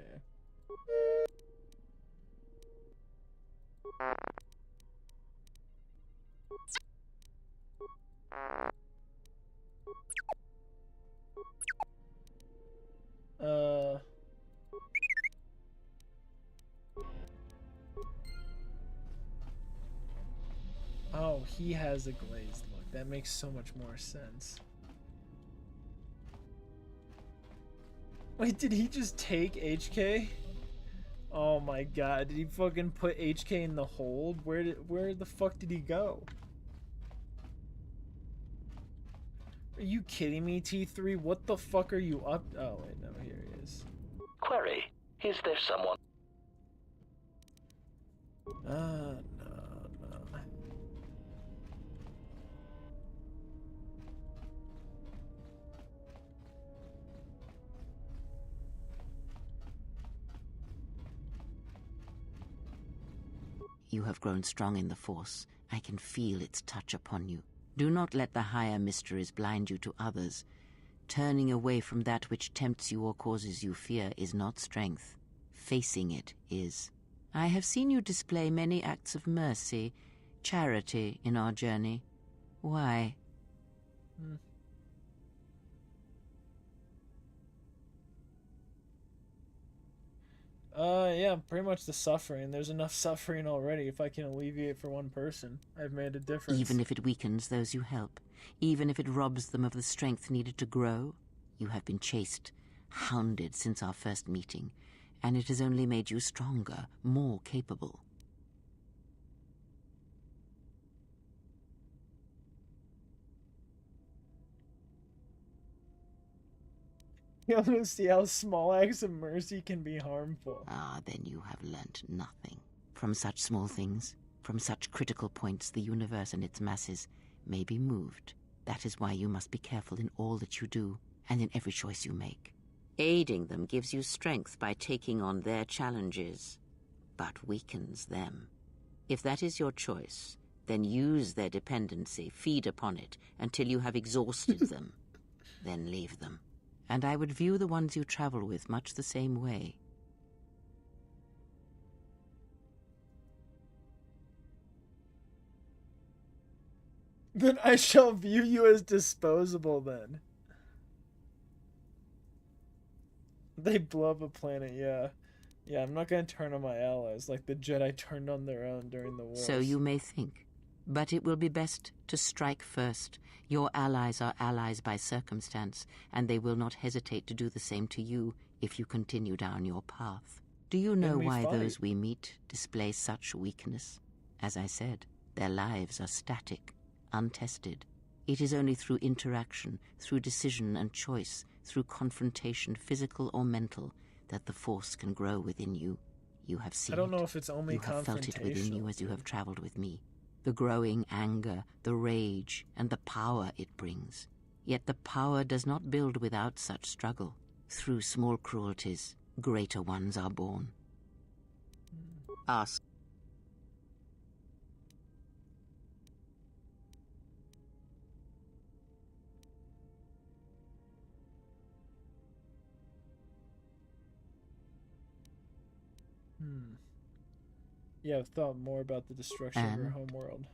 A: Oh, he has a glazed look. That makes so much more sense. Wait, did he just take HK? Oh my god, did he fucking put HK in the hold? Where the fuck did he go? Are you kidding me, T3? What the fuck are you up? Oh wait, no, here he is.
I: Query, is there someone?
A: No.
B: You have grown strong in the Force. I can feel its touch upon you. Do not let the higher mysteries blind you to others. Turning away from that which tempts you or causes you fear is not strength. Facing it is. I have seen you display many acts of mercy, charity in our journey. Why?
A: Yeah, pretty much the suffering. There's enough suffering already. If I can alleviate for one person, I've made a difference.
B: Even if it weakens those you help, even if it robs them of the strength needed to grow, you have been chased, hounded since our first meeting, and it has only made you stronger, more capable.
A: You want to see how small acts of mercy can be harmful.
B: Ah, then you have learnt nothing. From such small things, from such critical points, the universe and its masses may be moved. That is why you must be careful in all that you do, and in every choice you make. Aiding them gives you strength by taking on their challenges, but weakens them. If that is your choice, then use their dependency, feed upon it, until you have exhausted them. Then leave them. And I would view the ones you travel with much the same way.
A: Then I shall view you as disposable then. They blow up a planet, yeah. Yeah, I'm not gonna turn on my allies like the Jedi turned on their own during the war.
B: So you may think. But it will be best to strike first. Your allies are allies by circumstance, and they will not hesitate to do the same to you if you continue down your path. Do you know why those we meet display such weakness? As I said, their lives are static, untested. It is only through interaction, through decision and choice, through confrontation, physical or mental, that the Force can grow within you. You have seen it.
A: I don't know if it's only
B: you have felt it within you as you have traveled with me. The growing anger, the rage, and the power it brings. Yet the power does not build without such struggle. Through small cruelties, greater ones are born. Ask.
A: Yeah, I've thought more about the destruction of her homeworld.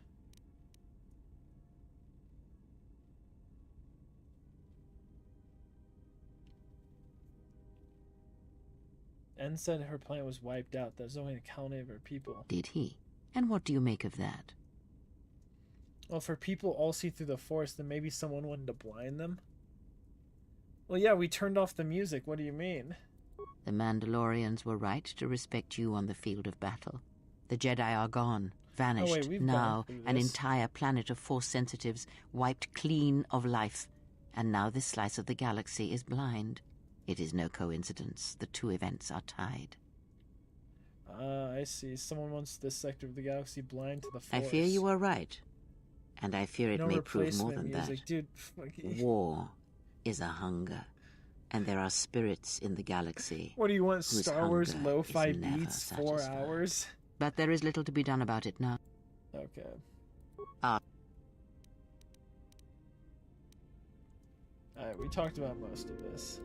A: En said her planet was wiped out. There's only a colony of her people.
B: Did he? And what do you make of that?
A: Well, if her people all see through the Force, then maybe someone wanted to blind them? Well, yeah, we turned off the music. What do you mean?
B: The Mandalorians were right to respect you on the field of battle. The Jedi are gone, vanished.
A: Oh, wait, we've
B: now
A: gone through
B: an
A: this.
B: entire planet of Force sensitives wiped clean of life. And now this slice of the galaxy is blind. It is no coincidence. The two events are tied.
A: I see. Someone wants this sector of the galaxy blind to the Force.
B: I fear you are right. And I fear it may prove more than
A: music.
B: that.
A: Dude,
B: War is a hunger. And there are spirits in the galaxy.
A: What do you want,
B: whose
A: Star Wars
B: hunger
A: lo-fi
B: is never
A: beats, 4
B: satisfied.
A: hours?
B: But there is little to be done about it now.
A: Okay.
B: Ah.
A: Alright, we talked about most of this.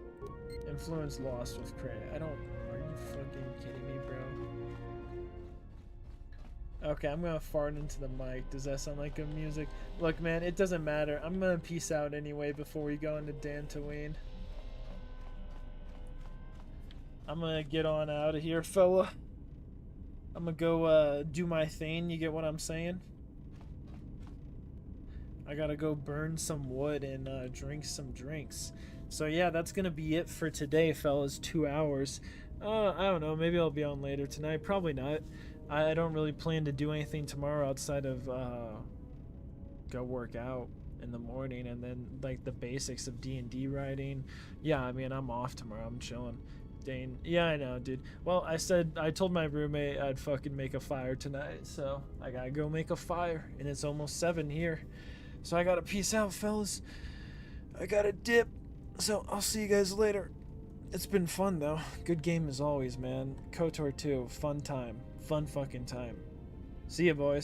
A: Influence lost with Cray. Are you fucking kidding me, bro? Okay, I'm gonna fart into the mic. Does that sound like good music? Look, man, it doesn't matter. I'm gonna peace out anyway before we go into Dantooine. I'm gonna get on out of here, fella. I'm gonna go do my thing, you get what I'm saying? I gotta go burn some wood and drink some drinks. So yeah, that's gonna be it for today, fellas. 2 hours. I don't know. Maybe I'll be on later tonight. Probably not. I don't really plan to do anything tomorrow outside of go work out in the morning and then like the basics of D&D writing. Yeah, I mean, I'm off tomorrow. I'm chilling. Dane. Yeah, I know, dude. Well, I told my roommate I'd fucking make a fire tonight, so I gotta go make a fire, and it's almost 7 here. So I gotta peace out, fellas. I gotta dip. So I'll see you guys later. It's been fun, though. Good game as always, man. KOTOR 2. Fun time. Fun fucking time. See ya, boys.